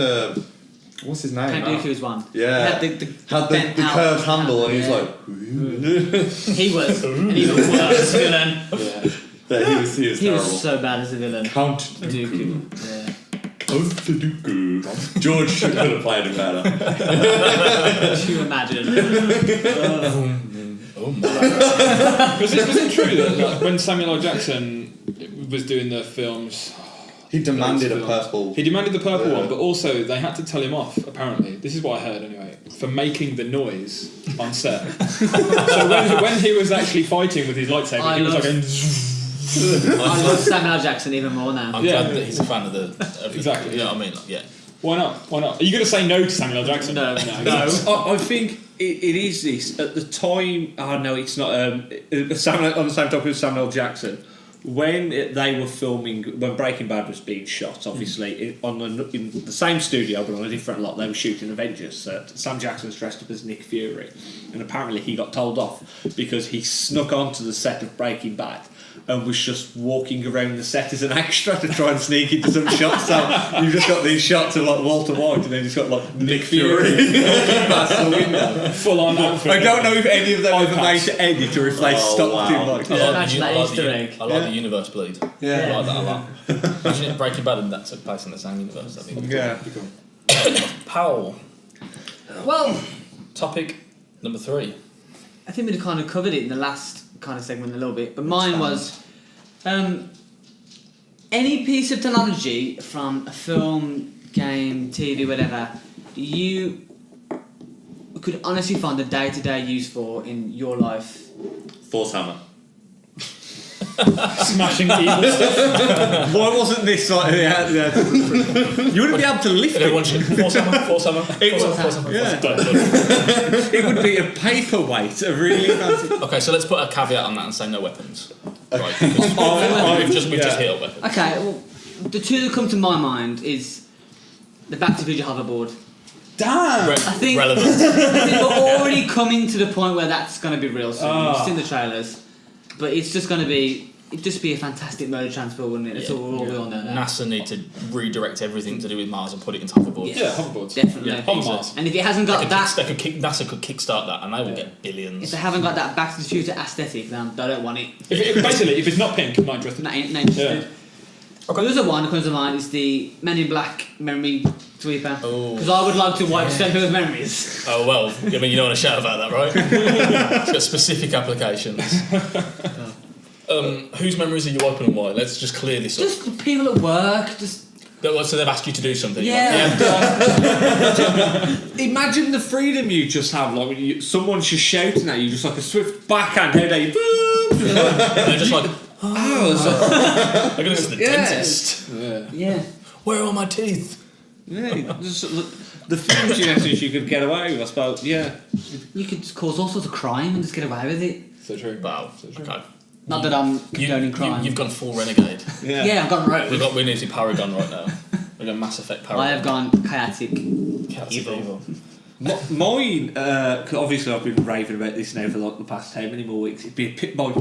what's his name? Count Dooku's one. Yeah. Had the Had the bent out curved handle, and he yeah. was like, He was an even worse villain. Yeah. yeah, he was He terrible. was so bad as a villain. Count. Dooku. Yeah. George should have played him better. Can you imagine? Oh my. Was it true that like, when Samuel L. Jackson was doing the films, He demanded a purple. he demanded the purple one, but also they had to tell him off, apparently. This is what I heard anyway, for making the noise on set. So when he was actually fighting with his lightsaber, he was like going... I love Samuel L. Jackson even more now. I'm glad that he's a fan of the. Exactly, You know what I mean? Like, yeah. Why not? Why not? Are you going to say no to Samuel L. Jackson? No. I think it is this. At the time, no, it's not. Samuel, on the same topic as Samuel L. Jackson, when they were filming, when Breaking Bad was being shot, obviously in the same studio but on a different lot, they were shooting Avengers. Sam Jackson's dressed up as Nick Fury, and apparently he got told off because he snuck onto the set of Breaking Bad and was just walking around the set as an extra to try and sneak into some shots. So you've just got these shots of like Walter White, and then you've got like Nick Fury walking past the window. Full on outfit. I don't know if any of them ever made to edit or if they stopped him. Like, Imagine that Easter egg. I like the universe bleed. Yeah. I like that a lot. Imagine if Breaking Bad and that took place in the same universe. That'd be yeah. Powell. Well, Topic number 3. I think we kind of covered it in the last kind of segment a little bit, but mine was any piece of technology from a film, game, TV, whatever, you could honestly find a day-to-day use for in your life. Force hammer. Smashing evil stuff. Why wasn't this like you wouldn't be able to lift it. Everyone should force hammer. Yeah. It would be a paperweight, a really fancy. Okay, so let's put a caveat on that and say no weapons. Right, because we've just hit up weapons. Okay, well, the two that come to my mind is the Back to the Future hoverboard. Damn! I think Relevant. I think we're already coming to the point where that's going to be real soon. It's in the trailers, but it's just going to be. It'd just be a fantastic mode of transport, wouldn't it? That's all we all know now. NASA need to redirect everything to do with Mars and put it into hoverboards. Yeah, hoverboards. Definitely. Yeah, hover Mars. And if it hasn't got that, NASA could kickstart that, and they will get if billions. they haven't got that Back to the Future aesthetic, then I don't want it. Basically, if it's not pink, I'm not interested. Not interested. Okay. The other one that comes to mind is the Men in Black memory sweeper. Oh. Because I would like to wipe some people's memories. Oh well, I mean you don't want to shout about that, right? It's got specific applications. Whose memories are you wiping and why? Let's just clear this up. Just the people at work, just... So they've asked you to do something. Yeah. Imagine the freedom you just have, like when someone's just shouting at you, just like a swift backhand, how they They're just like, oh, I'm going to go to the dentist. Yeah. Where are all my teeth? yeah, just, the things you could get away with, I suppose. Yeah, You could just cause all sorts of crime and just get away with it. So true. Wow. Okay. Not that I'm condoning crime. You've gone full renegade. Yeah, I've gone rogue. We need to see Paragon right now. We've got Mass Effect Paragon. I have gone chaotic. Evil. mine. Obviously, I've been raving about this now for like the past how many more weeks? It'd be a pit boy.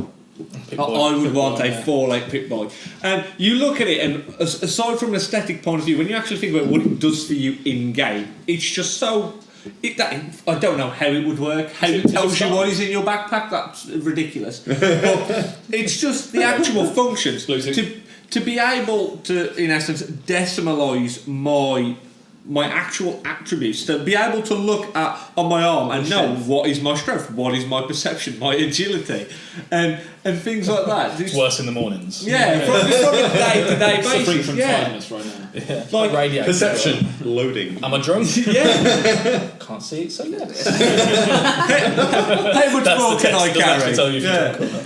I would want a 4-leg pit boy. And you look at it, and aside from an aesthetic point of view, when you actually think about what it does for you in game, it's just so. I don't know how it would work, how it tells you what is in your backpack, that's ridiculous. But it's just the actual functions. To be able to, in essence, decimalise my actual attributes, to be able to look at on my arm and know what is my strength, what is my perception, my agility, and things like that. It's worse in the mornings. Yeah, from a day-to-day basis. From tiredness right now. Yeah. Like radio. Perception loading. Am I drunk? Yeah. Can't see it, so yes. How much more can I carry? Tell you if you're drunk or not.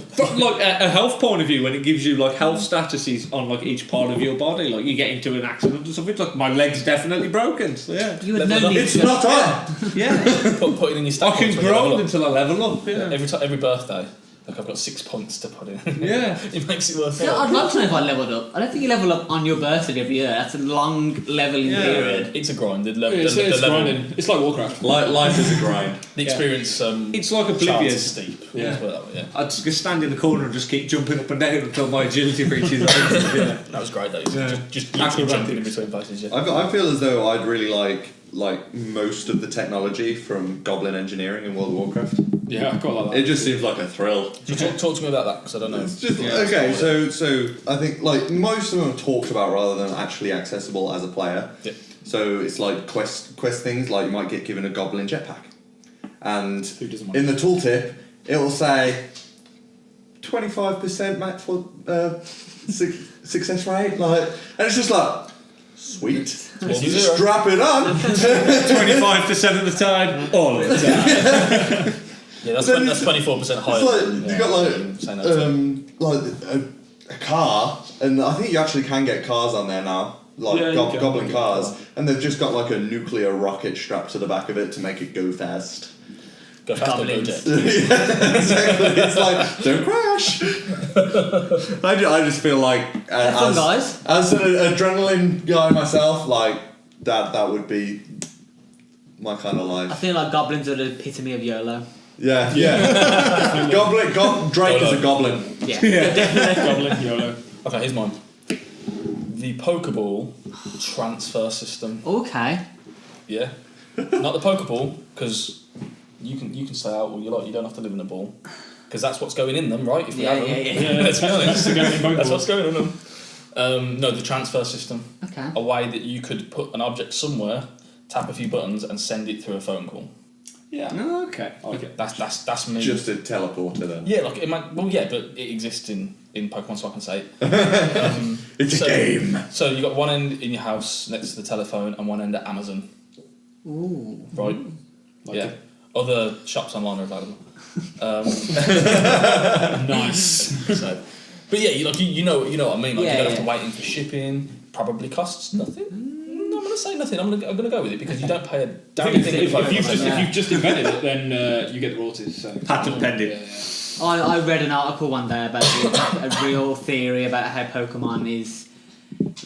From like a health point of view, when it gives you like health statuses on like each part of your body, like you get into an accident or something, like my leg's definitely broken. So yeah, You would no need It's to not on. yeah. Put it in your stat I can points when you level grow up. until I level up. Yeah, Every birthday, like I've got 6 points to put in. yeah. It makes it worth it. Yeah, I'd love to know if I leveled up. I don't think you level up on your birthday every year. That's a long leveling period. It's a grind. The It's level, grinding. It's like Warcraft. Life is a grind. the experience. It's like chart Oblivion. is steep. Yeah. Let's put it that way, yeah. I'd just stand in the corner and just keep jumping up and down until my agility reaches. That was great. That is Yeah. just literally jumping in between places. Yeah. I feel as though I'd really like like most of the technology from Goblin engineering in World of Warcraft. Yeah, I quite like that. It just seems like a thrill. Talk to me about that because I don't know. It's just okay. So I think like most of them are talked about rather than actually accessible as a player. Yeah. So it's like quest things, like you might get given a Goblin jetpack, and Who doesn't want in the tooltip it will say 25% max for success rate, like, and it's just like sweet. Strap it on. 25% of the time, all of the time. Yeah, that's 24% higher. It's like you got like a car, and I think you actually can get cars on there now. Like Goblin cars, and they've just got like a nuclear rocket strapped to the back of it to make it go fast. Go fast or go jet. Yeah, exactly. It's like, don't crash. I just feel like fun, guys. As an adrenaline guy myself, like that would be my kind of life. I feel like goblins are the epitome of YOLO. Yeah. Drake is a goblin. Yeah, definitely. Goblin, YOLO. Okay, here's mine. The Pokeball transfer system. Okay. Yeah, not the Pokeball because you can stay out all you like. You don't have to live in a ball because that's what's going in them, right? If we have them. Yeah. Let's be honest. That's what's going in them. No, the transfer system. Okay. A way that you could put an object somewhere, tap a few buttons, and send it through a phone call. Yeah. Oh, okay. I like it. That's me. Just a teleporter then. Yeah, like it might. Well, yeah, but it exists in Pokemon, so I can say it. It's a game. So you got one end in your house next to the telephone, and one end at Amazon. Ooh. Right. Like yeah. it. Other shops online are available. Nice. So, but yeah, you know what I mean. Like Yeah, you don't have to yeah. wait in for shipping. Probably costs nothing. I'm gonna say nothing. I'm gonna go with it because you don't pay a damn thing. If you've just invented it, then you get the royalties. So. Patent pending. Yeah. I read an article one day about a real theory about how Pokemon is.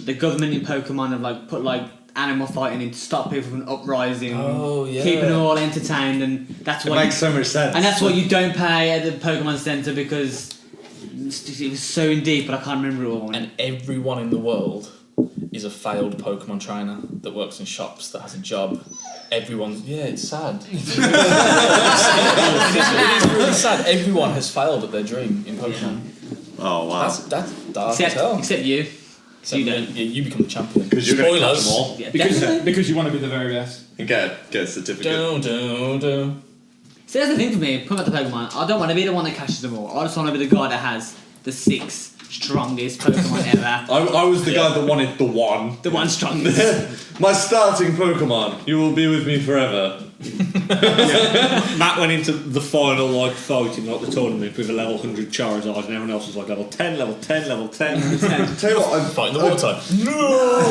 The government in Pokemon have like put like animal fighting in to stop people from uprising, Oh, yeah. keeping them all entertained, and that's It why. makes so much sense. And that's why you don't pay at the Pokemon Center because it was so in deep, but I can't remember it all. And everyone in the world is a failed Pokemon trainer that works in shops that has a job. It's sad. It is really sad. Everyone has failed at their dream in Pokemon. Oh wow. That's dark as hell. Except you. You don't. Yeah, you become the champion. Because you're going to catch Spoilers. them all. Yeah, definitely. Because you want to be the very best. And get a certificate. Do. See, that's the thing for me. Put about the Pokemon. I don't want to be the one that catches them all. I just want to be the guy that has the 6 strongest Pokemon ever. I was the guy that wanted the one. The one strongest. My starting Pokemon. You will be with me forever. Matt went into the final like fight in like the tournament with a level 100 Charizard, and everyone else was like level 10, level 10, level 10. Tell you what, Fighting the water type. No!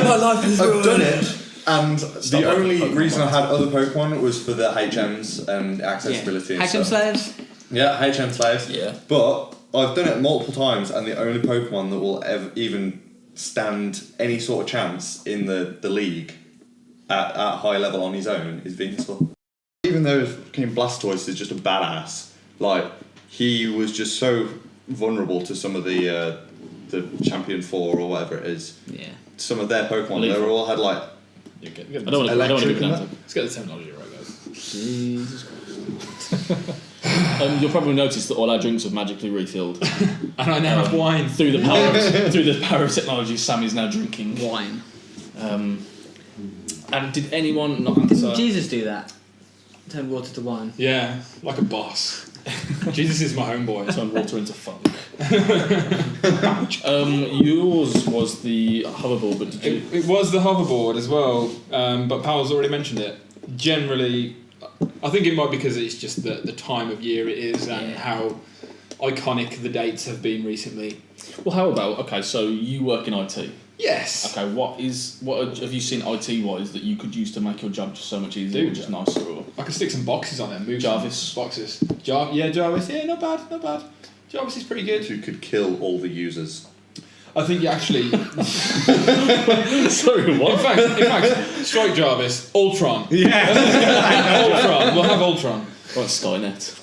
My life is I've done it, and Stop the only Pokemon. reason I had other Pokemon was for the HMs and accessibility. and HM stuff. slaves. Yeah, HM slaves. Yeah. But I've done it multiple times, and the only Pokemon that will ever even stand any sort of chance in the league at high level on his own is Venusaur. Even though King Blastoise is just a badass, like he was just so vulnerable to some of the Champion 4 or whatever it is. Yeah. Some of their Pokemon, they were all had like I don't want to be electric and that. Let's get the terminology right, guys. Jesus Christ. You'll probably notice that all our drinks have magically refilled. And I now have wine. Through the power of technology, Sam is now drinking Wine. And did anyone not answer? Didn't Jesus do that? Turn water to wine. Yeah, like a boss. Jesus is my homeboy. Turn water into funk. Yours was the hoverboard, but did you? It was the hoverboard as well, but Powell's already mentioned it. Generally, I think it might be because it's just the time of year it is and how iconic the dates have been recently. Well, how about so you work in IT? Yes. Okay, what have you seen IT wise that you could use to make your job just so much easier, just nicer? Or I could stick some boxes on them. Move Jarvis. some boxes. Jarvis. Yeah, not bad. Jarvis is pretty good. you could kill all the users. I think you actually. Sorry, what? In fact, strike Jarvis. Ultron. Yeah. Ultron. We'll have Ultron. Right, Skynet.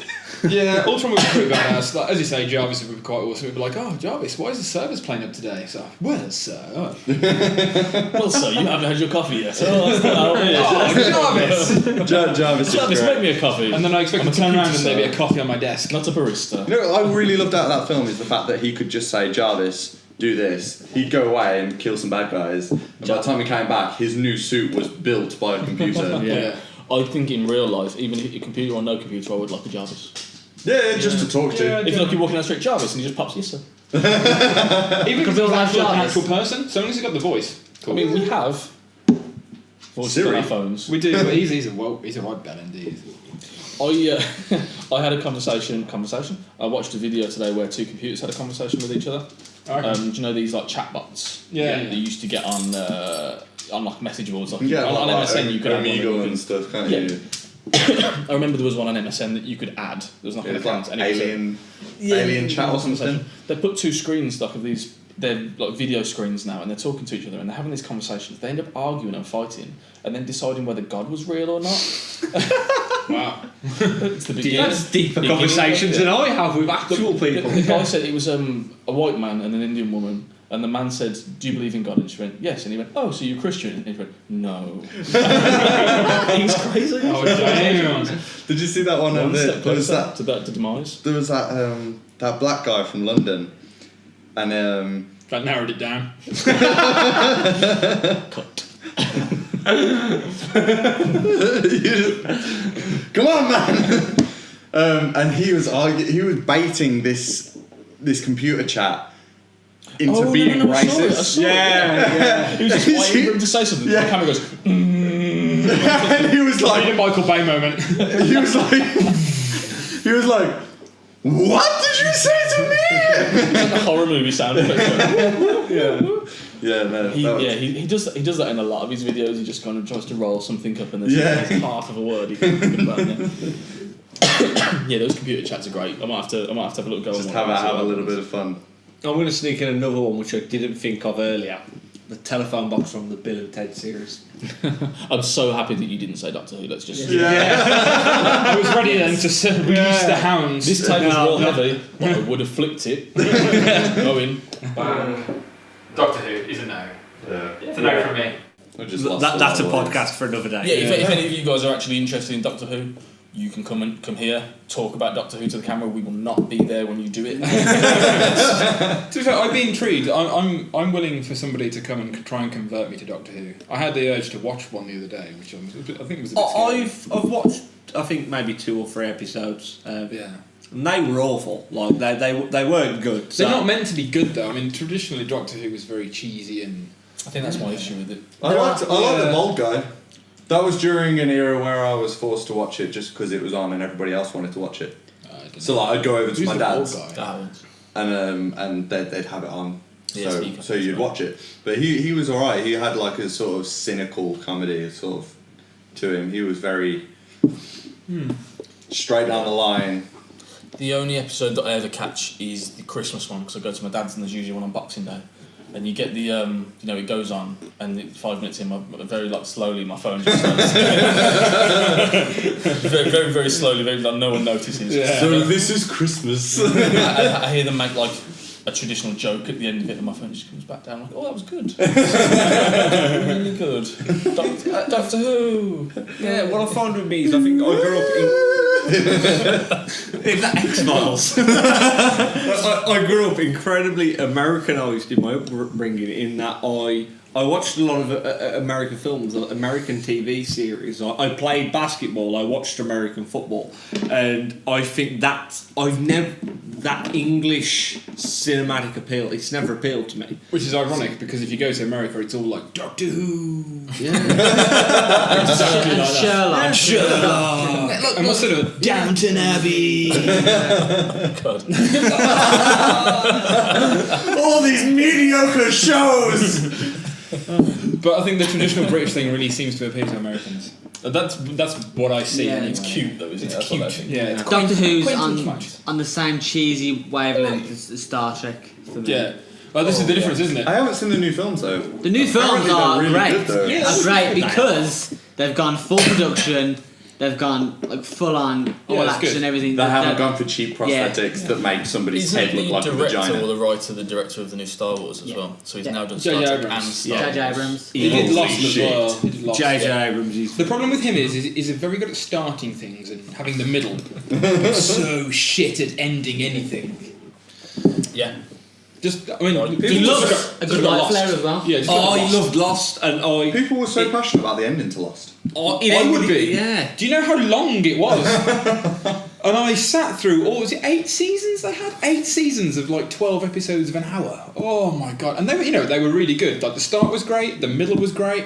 Yeah, Ultron would be pretty badass. Like, as you say, Jarvis would be quite awesome. We'd be like, oh, Jarvis, why is the service playing up today? So, well, sir. Well, sir, you haven't had your coffee yet. Jarvis! Jarvis is great. Make me a coffee. And then I expect to turn around and there'd be a coffee on my desk. Not a barista. You know what I really loved out of that film is the fact that he could just say, Jarvis, do this. He'd go away and kill some bad guys. And by the time he came back, his new suit was built by a computer. Yeah. I think in real life, even if a computer or no computer, I would like a Jarvis. Yeah, just to talk to. If you're walking down the street, Jarvis, and he just pops, yes sir. Even if Could be it's like an Jarvis. actual person, so long as he's got the voice. Cool. I mean, we have voices on Siri. our phones. We do, but he's a right bell indeed. I had a conversation. I watched a video today where two computers had a conversation with each other. Okay. Do you know these like chatbots? Yeah. That you used to get on like message boards, like Yeah, on like MSN. You could have one that you Omegle could- and stuff, can't Yeah. you? I remember there was one on MSN that you could add. There was like an It was account, like and it was alien chat or something. They put two screens like of these. They're like video screens now, and they're talking to each other, and they're having these conversations. They end up arguing and fighting, and then deciding whether God was real or not. Wow. It's the beginning. That's deeper beginning conversations of than it. I have with actual people. The guy said it was a white man and an Indian woman, and the man said, "Do you believe in God?" And she went, "Yes." And he went, "Oh, so you're Christian?" And he went, "No." He's crazy. Oh, damn. Did you see that one? One step There was closer that. to that demise. There was that black guy from London, and That narrowed it down. Cut. come on, man. And he was baiting this computer chat into being I saw it, I racist. saw it. Yeah. He was just waiting for him to say something. Yeah. The camera goes, And he was Like a like, Michael Bay moment. he was like, what did you say to me? like a horror movie sound effect. Yeah, no. He does that in a lot of his videos. He just kind of tries to roll something up and there's half of a word he can think about. Yeah, those computer chats are great. I might have to have a look. Just have a little bit of fun. I'm going to sneak in another one which I didn't think of earlier. The telephone box from the Bill and Ted series. I'm so happy that you didn't say Doctor Who. Let's just. I was ready then to release the hounds. This table's real heavy, but I would have flicked it. Go in. Doctor Who is a no. Yeah. It's a no from me. That's a podcast for another day. Yeah, if any of you guys are actually interested in Doctor Who, you can come here, talk about Doctor Who to the camera. We will not be there when you do it. To be fair, I'd be intrigued. I'm willing for somebody to come and try and convert me to Doctor Who. I had the urge to watch one the other day, which I think was a bit scary. I've watched, I think, maybe 2 or 3 episodes. Yeah. And they were awful. Like they weren't good. They're not meant to be good though. I mean, traditionally Doctor Who was very cheesy and. I think that's my issue with it. I liked the Mold Guy. That was during an era where I was forced to watch it just because it was on and everybody else wanted to watch it. So like, I'd go over to my dad's and they'd have it on. So you'd watch it. But he was alright. He had like a sort of cynical comedy sort of to him. He was very straight down the line. The only episode that I ever catch is the Christmas one because I go to my dad's and there's usually one on Boxing Day. And you get the, it goes on, and 5 minutes in, very slowly, my phone just starts. very, very, very slowly, no one notices. Yeah. So this is Christmas. I hear them make a traditional joke at the end of it, and my phone just comes back down. I'm like, oh, that was good. Really good. Doctor Who. Yeah, what I find with me is I think I grew up in that X-Files. I grew up incredibly Americanised in my upbringing in that I watched a lot of American films, American TV series. I played basketball, I watched American football, and I think that English cinematic appeal, it's never appealed to me. Which is ironic because if you go to America, it's all like Doctor Who. Exactly like that. Sherlock. And what sort of Downton Abbey. God. All these mediocre shows. But I think the traditional British thing really seems to appeal to Americans. That's what I see. Yeah. anyway. It's cute though, isn't it? It's That's what I cute. think. Yeah, it's Doctor Who's quaint and on smart. the same cheesy wavelength as Star Trek for me. Yeah. Well, this is the difference, isn't it? I haven't seen the new films though. The new films Apparently they're are really great. good, though. Are great because they've gone full production. they've gone like full on all it's action, good. everything. They haven't They've- gone for cheap prosthetics that make somebody's Isn't head look the like a director vagina. or the writer the director of the new Star Wars as Yeah. well? So he's Yeah. now done J.J. Star Trek Abrams. and Star J.J. Wars. Abrams. He did Holy Lost as shit. well. He did Lost. J.J. Abrams is The problem with him is he's very good at starting things and having the middle, but so shit at ending anything. Yeah. Just, I mean, He just loves look at- a just good look at light Lost. flare as well. Yeah, just look at I Lost. loved Lost, and People were so passionate about the ending to Lost. I would be. Yeah. Do you know how long it was? And I sat through, was it 8 seasons they had? 8 seasons of like 12 episodes of an hour. Oh my god. And they were, they were really good. Like the start was great, the middle was great.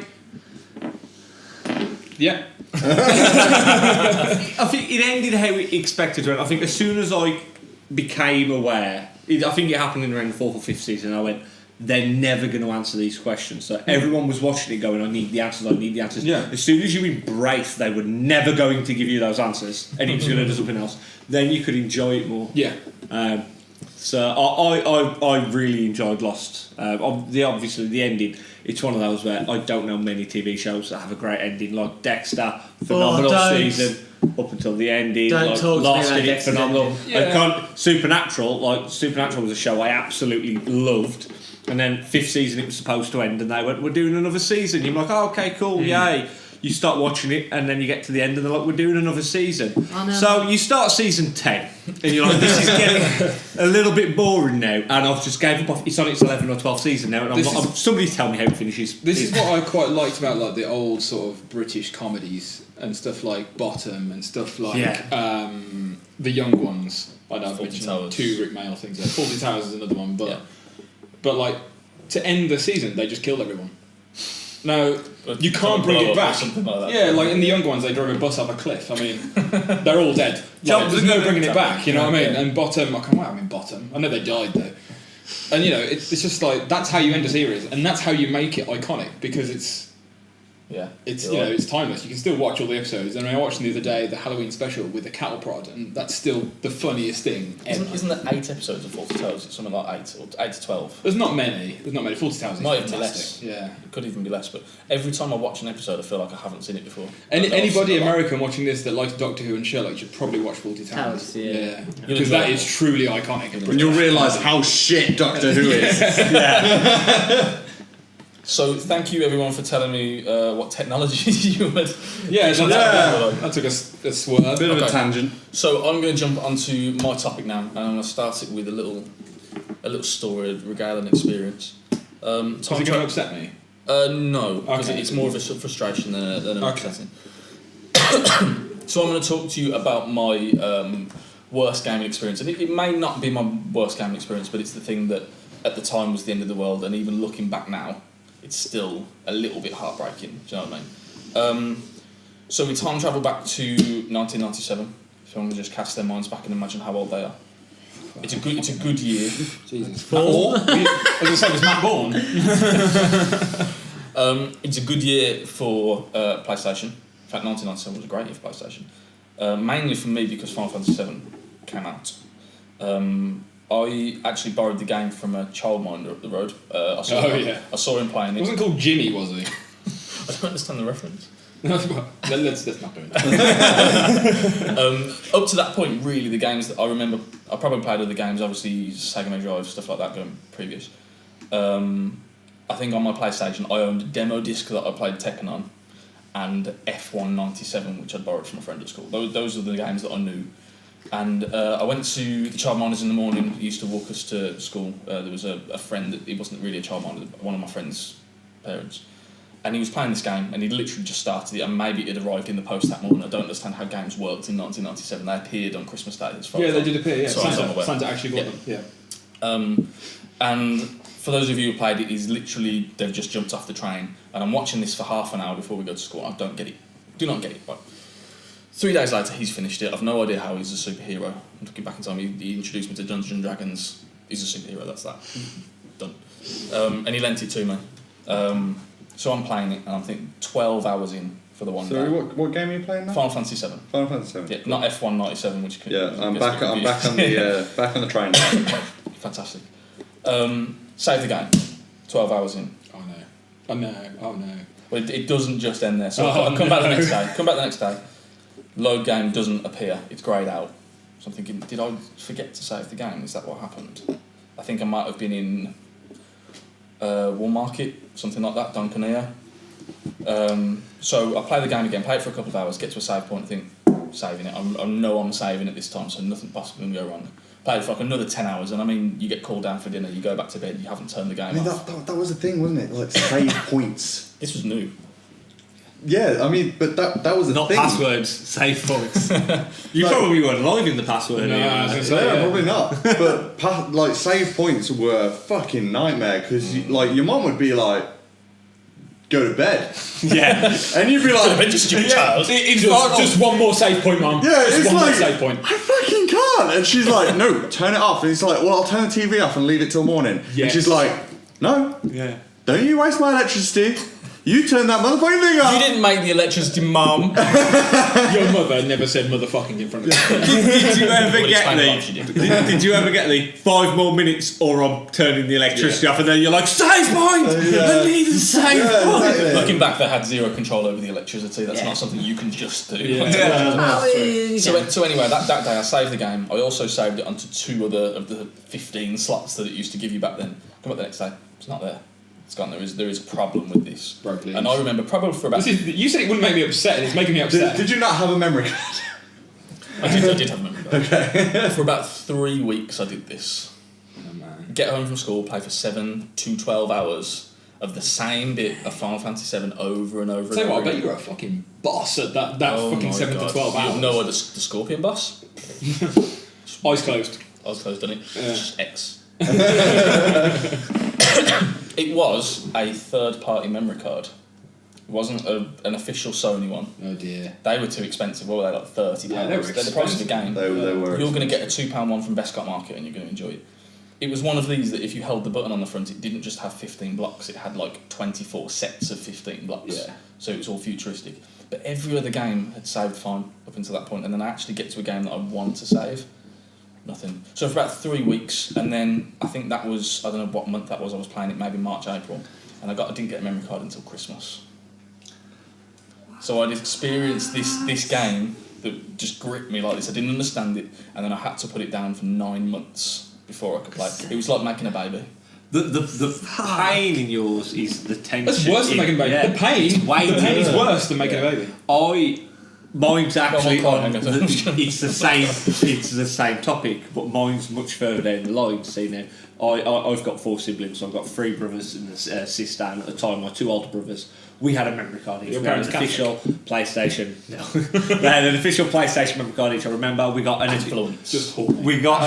Yeah. I think it ended how we expected to end. I think as soon as I became aware, I think it happened in around the 4th or 5th season, I went, they're never going to answer these questions. So everyone was watching it going, I need the answers. Yeah. As soon as you embrace they were never going to give you those answers and it was going to do something else, then you could enjoy it more. Yeah. So I really enjoyed Lost. Obviously the ending, it's one of those where I don't know many TV shows that have a great ending, like Dexter, phenomenal don't. season up until the ending. Don't like talk to me Lost about in it, Dexter's phenomenal. ending. Yeah. Supernatural was a show I absolutely loved. And then 5th season it was supposed to end, and they went, "We're doing another season." You're like, "Oh, okay, cool, yay!" You start watching it, and then you get to the end, and they're like, "We're doing another season." Oh, no. So you start season 10, and you're like, "This is getting a little bit boring now," and I've just gave up. It's on its 11th or 12th season now, and somebody tell me how it finishes. This is what I quite liked about like the old sort of British comedies and stuff like Bottom and stuff like the young ones. I know I've Fawlty mentioned Towers. 2 Rick Mail things there. Fawlty Towers is another one, but Yeah. but like to end the season they just killed everyone. Now you can't bring Blow it up or back. something like that. Yeah, like in the young ones they drove a bus off a cliff. I mean, they're all dead. Like, there's no bringing it back. You know what I mean? Yeah. And Bottom, Bottom. I know they died though. And it's just like that's how you end a series, and that's how you make it iconic because it's it's timeless. You can still watch all the episodes. And I watched the other day the Halloween special with the cattle prod, and that's still the funniest thing ever. Isn't there 8 episodes of Fawlty Towers? It's something like 8 or 8 to 12. There's not many. Fawlty Towers is Might even be fantastic. less. Yeah. It could even be less, but every time I watch an episode, I feel like I haven't seen it before. Anybody American watching this that likes Doctor Who and Sherlock should probably watch Fawlty Towers. Towers, yeah. Because that is truly iconic. And you'll realise how shit Doctor Who is. So thank you everyone for telling me what technology you would. Yeah, that took a swerve. A bit of a tangent. So I'm going to jump onto my topic now, and I'm going to start it with a little story, a regale experience. Is it going to upset me? No, because Okay. it's more of a frustration than an upsetting. So I'm going to talk to you about my worst gaming experience, and it may not be my worst gaming experience, but it's the thing that at the time was the end of the world, and even looking back now, it's still a little bit heartbreaking. Do you know what I mean? So we time travel back to 1997. If you want to just cast their minds back and imagine how old they are. It's a good year. Jesus. Or, as I said, was Matt Bourne? It's a good year for PlayStation. In fact, 1997 was a great year for PlayStation. Mainly for me because Final Fantasy VII came out. I actually borrowed the game from a childminder up the road. I saw him playing He it. wasn't called Ginny, was he? I don't understand the reference. Let's not do it. Up to that point, really, the games that I remember, I probably played other games, obviously Sega Mega Drive, stuff like that going previous. I think on my PlayStation, I owned a demo disc that I played Tekken on, and F197, which I'd borrowed from a friend at school. Those are the games that I knew. And I went to the childminders in the morning. He used to walk us to school. There was a friend that he wasn't really a childminder, one of my friend's parents, and he was playing this game, and he'd literally just started it, and maybe it had arrived in the post that morning. I don't understand how games worked in 1997. They appeared on Christmas Day. As far as They did appear. Yeah, as far as I'm aware. Santa actually got them. Yeah. And for those of you who played it, is literally they've just jumped off the train, and I'm watching this for half an hour before we go to school. I don't get it. Do not get it. Right. 3 days later, he's finished it. I've no idea how he's a superhero. I'm looking back in time, he introduced me to Dungeons and Dragons. He's a superhero, that's that. Done. And he lent it to me. So I'm playing it, and I'm thinking 12 hours in for the one Sorry, day. what game are you playing now? Final Fantasy VII. Final Fantasy VII. Yeah, not F197, which could. Yeah, I'm back on the train. Fantastic. Save the game. 12 hours in. Oh no. Well, it doesn't just end there. So I come back the next day. load game doesn't appear, it's greyed out. So I'm thinking, did I forget to save the game? Is that what happened? I think I might have been in Wall Market, something like that, Duncanea. So I play the game again, play it for a couple of hours, get to a save point, think, saving it. I know I'm saving it this time, so nothing possibly can go wrong. Play it for like another 10 hours, and I mean, you get called down for dinner, you go back to bed, you haven't turned the game off. That was the thing, wasn't it? Like, save points. This was new. Yeah, I mean, but that was the Not thing. passwords, save points. You probably weren't live in the password. No, I was gonna say, Yeah, probably not. But like save points were a fucking nightmare because like your mum would be like, "Go to bed," Yeah. and you'd be like, You stupid child. Just one more save point, Mum. "Yeah, Just it's one more like save point. I fucking can't." And she's like, "No, turn it off." And it's like, "Well, I'll turn the TV off and leave it till morning." And Yes. she's like, "No, Yeah. don't you waste my electricity. You turn that motherfucking thing off." You didn't make the electricity, Mum. Your mother never said motherfucking in front of you. Did you ever Well, get explain the? what she did. Did you ever get the 5 more minutes or I'm turning the electricity off, and then you're like, save point! I need a save point! exactly. Looking back, they had zero control over the electricity. That's not something you can just do. So anyway, that day I saved the game. I also saved it onto 2 other of the 15 slots that it used to give you back then. Come back the next day, it's not there. It's gone. There is a problem with this. Broke leads. And I remember probably for about... You said it wouldn't make me upset, and it's making me upset. Did you not have a memory card? I did have a memory card. Okay. For about 3 weeks I did this. Oh, man. Get home from school, play for 7 to 12 hours of the same bit of Final Fantasy VII over and over Tell you and what, I over bet again. you're a fucking boss at that Oh fucking my 7 God. to 12 hours. You know what, the Scorpion boss? Eyes closed. I was close, done it. Yeah. Just X. It was a third-party memory card. It wasn't an official Sony one. Oh dear. They were too expensive. What were they, like £30? Yeah, they were They're the price of the game. They were. You're going to get a £2 one from Bestcott Market and you're going to enjoy it. It was one of these that if you held the button on the front, it didn't just have 15 blocks, it had like 24 sets of 15 blocks. Yeah. So it was all futuristic. But every other game had saved fine up until that point, and then I actually get to a game that I want to save. Nothing. So for about 3 weeks, and then I think that was, I don't know what month that was, I was playing it, maybe March, April, and I didn't get a memory card until Christmas. So I'd experienced this game that just gripped me like this. I didn't understand it, and then I had to put it down for 9 months before I could play. It was like making a baby. The pain in yours is the tension. That's worse than making a baby. Yeah. The pain is worse than making a baby. Mine's actually Go on, on. go on. It's the same. It's the same topic, but mine's much further down the line. See now, I've got 4 siblings. So I've got 3 brothers and a sister, and at the time, my 2 older brothers. We had a memory card each. Your We had parents an official PlayStation. No, we had an official PlayStation memory card each. I remember we got an Influence. Just We got.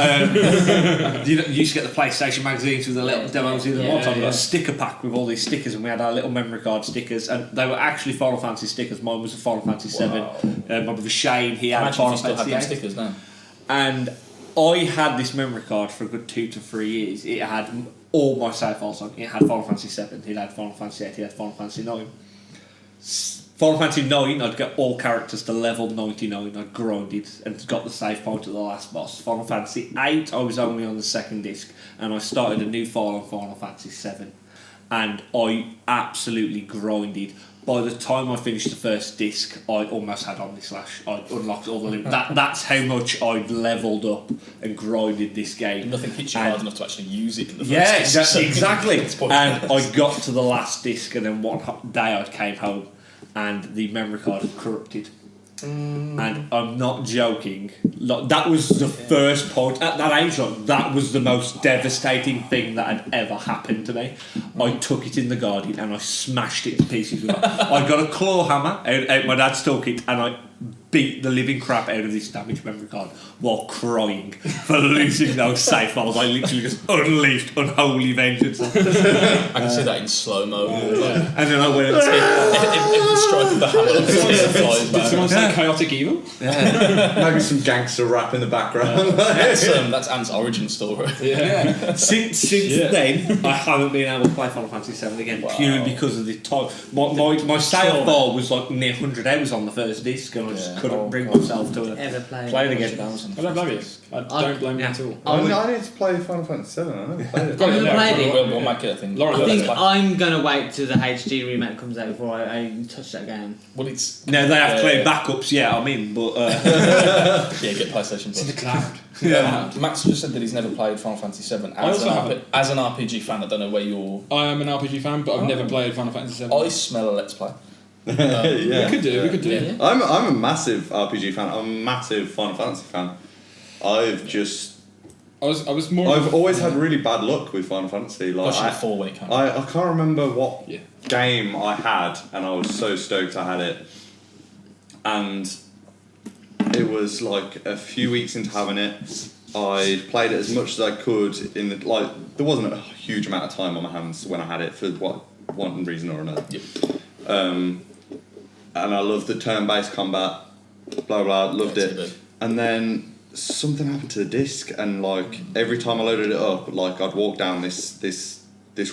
You used to get the PlayStation magazines with the little demos in them. One time we got a sticker pack with all these stickers, and we had our little memory card stickers, and they were actually Final Fantasy stickers. Mine was a Final Fantasy 7. My brother Shane, he had a Imagine if Final you still had Fantasy them 8. stickers now. And I had this memory card for a good 2 to 3 years. It had all my save files on. It had Final Fantasy 7, it had Final Fantasy 8, it had Final Fantasy 9. Final Fantasy 9, I'd get all characters to level 99. I'd grinded and got the save point at the last boss. Final Fantasy 8, I was only on the 2nd disc, and I started a new file on Final Fantasy 7. And I absolutely grinded. By the time I finished the first disc, I almost had Omnislash. I'd unlocked all the limits. That's how much I'd levelled up and grinded this game. Nothing hits you hard enough to actually use it in the first Yeah, place. exactly. It's pointless. And I got to the last disc, and then one day I came home, and the memory card had corrupted. And I'm not joking. Like, that was the first point at that age. Like, that was the most devastating thing that had ever happened to me. I took it in the garden and I smashed it to pieces. I got a claw hammer out my dad's toolkit, and I beat the living crap out of this damaged memory card while crying for losing those save files. I literally just unleashed unholy vengeance. I can see that in slow-mo. And then I went and If the strike of the hammer up flies Did back. someone say chaotic evil? Maybe some gangster rap in the background. That's Ant's origin story. Yeah. Since then, I haven't been able to play Final Fantasy 7 again, purely because of the time. My save file was like near 100 hours on the first disc, and I just couldn't bring myself to Ever played? play it again. I don't blame you. I don't blame you at all. I need to play Final Fantasy 7. I never played it. Got it, never played yeah. it. We'll make it a thing. Laura, I think let's I'm gonna wait till the HD remake comes out before I touch that game. Well, it's No, they have clear Yeah. backups. Yeah, I'm in, but yeah, get PlayStation It's in Plus. the cloud. Max just said that he's never played Final Fantasy 7. I also haven't. As an RPG fan, I don't know where you're. I am an RPG fan, but I've never played Final Fantasy 7. I smell a Let's Play. We could do. We could do. Yeah. I'm a massive RPG fan. I'm a massive Final Fantasy fan. I was more. I've always had really bad luck with Final Fantasy. Like Watching it 4 week. I can't remember what Yeah. game I had, and I was so stoked I had it. And it was like a few weeks into having it, I played it as much as I could. There wasn't a huge amount of time on my hands when I had it for one reason or another. Yep. And I loved the turn-based combat. Blah blah. Loved Yeah, it. too. And then something happened to the disc, and like every time I loaded it up, like I'd walk down this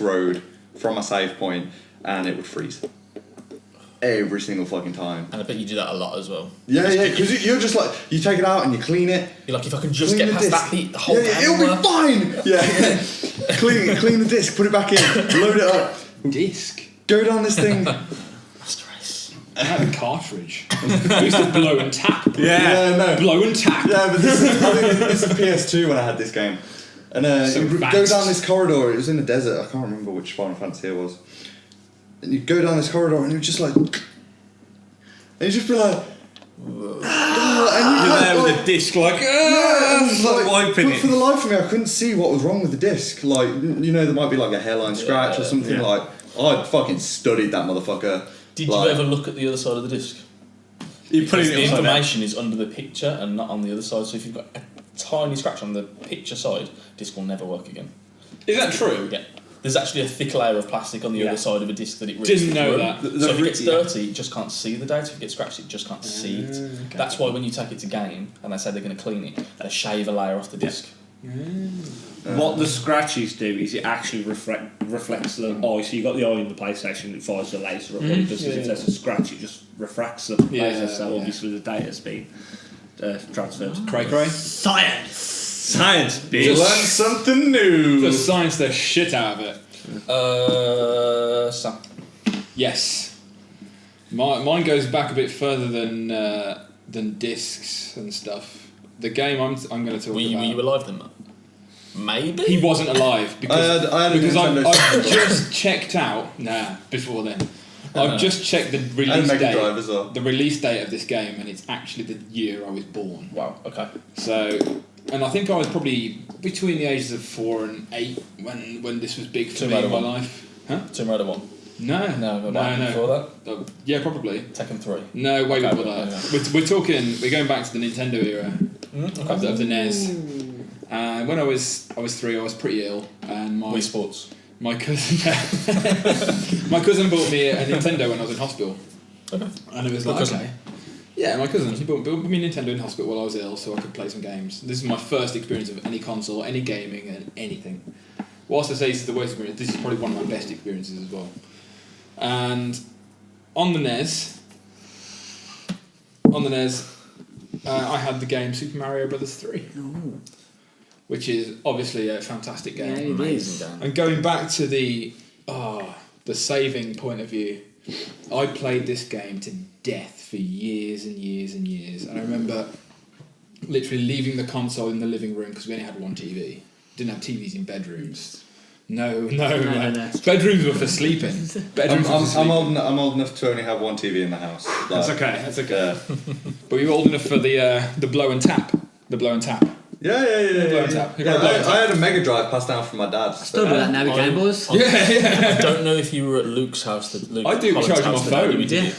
road from a save point, and it would freeze. Every single fucking time. And I bet you do that a lot as well. Yeah, because you're just like, you take it out and you clean it. You're like, if I can just Clean get the past disc. that heat, the whole Yeah, game it'll will be work. fine. Yeah. clean the disc, put it back in, load it up, Disc. go down this thing. Master Race. I had a cartridge. I used to blow and tap. Yeah, no. Blow and tap. Yeah, but I think this is PS2 when I had this game. And So you go advanced. down this corridor, it was in the desert, I can't remember which Final Fantasy it was. And you go down this corridor and it was just like... And you just be like... and you're there with a disc like, wiping but it. for the life of me, I couldn't see what was wrong with the disc. Like, you know, there might be like a hairline scratch or something. yeah. Like, I'd fucking studied that motherfucker. Did Like, you ever look at the other side of the disc? You put Because it the upside down. information is under the picture and not on the other side. So if you've got a tiny scratch on the picture side, disc will never work again. Is that true? Yeah. There's actually a thick layer of plastic on the Yeah. other side of a disc that it rips Didn't know through. that. So if it gets dirty, it just can't see the data. If it gets scratched, it just can't see it. Okay. That's why when you take it to game and they say they're going to clean it, they shave a layer off the disc. What the scratches do is it actually reflects the eye. So you got the eye in the PlayStation, it fires the laser up. What it does is if there's a scratch, it just refracts the laser. So obviously the data's been transferred. Cray. Science! Science, You bitch. learn something new. Just science the shit out of it. Sam. Yes. Mine goes back a bit further than discs and stuff. The game I'm going to talk Were you about. alive then, Matt? Maybe? He wasn't alive because I had a Nintendo I've 64. just checked out. Nah, before then. I've just checked the And release Mega date. Drive as well. The release date of this game, and it's actually the year I was born. Wow, okay. So, and I think I was probably between the ages of 4 and 8 when this was big for Tomb me in Raider my 1. life. Huh? Tomb Raider 1. No, No, before that? Yeah, probably. Tekken 3. No, way Okay, before that. yeah. We're going back to the Nintendo era of the NES. When I was 3, I was pretty ill, and Wii Sports. my cousin bought me a Nintendo when I was in hospital. Okay. And it was Your like, cousin? okay. Yeah, my cousin. He bought me a Nintendo in hospital while I was ill, so I could play some games. This is my first experience of any console, any gaming, and anything. Whilst I say this is the worst experience, this is probably one of my best experiences as well. And on the NES, I had the game Super Mario Brothers 3, which is obviously a fantastic game. Yeah, it is. Amazing game. And going back to the saving point of view, I played this game to death for years and years and years. And I remember literally leaving the console in the living room because we only had one TV. Didn't have TVs in bedrooms. No. Bedrooms were for sleeping. Bedrooms were for sleeping. I'm old enough to only have one TV in the house. That's Like, okay. That's okay. Yeah. But we were old enough for the blow and tap. The blow and tap. Yeah. Blow and tap. You Yeah, got a blow and tap. I had a Mega Drive passed down from my dad. Still do that now with Game Boys. I don't know if you were at Luke's house. I do Colin's charge house my the day that phone. we did Yeah. it,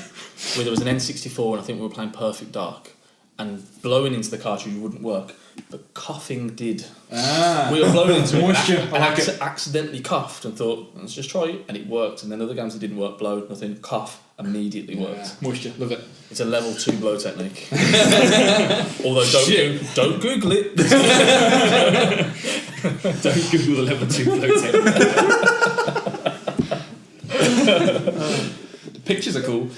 where there was an N64 and I think we were playing Perfect Dark. And blowing into the cartridge wouldn't work, but coughing did. We were blowing into Moisture, it I like and accidentally coughed and thought, let's just try it, and it worked. And then other games that didn't work, blowed, nothing, cough, immediately worked. Moisture, love it. It's a level 2 blow technique. Although don't Google it. Don't Google the level 2 blow technique. The pictures are cool.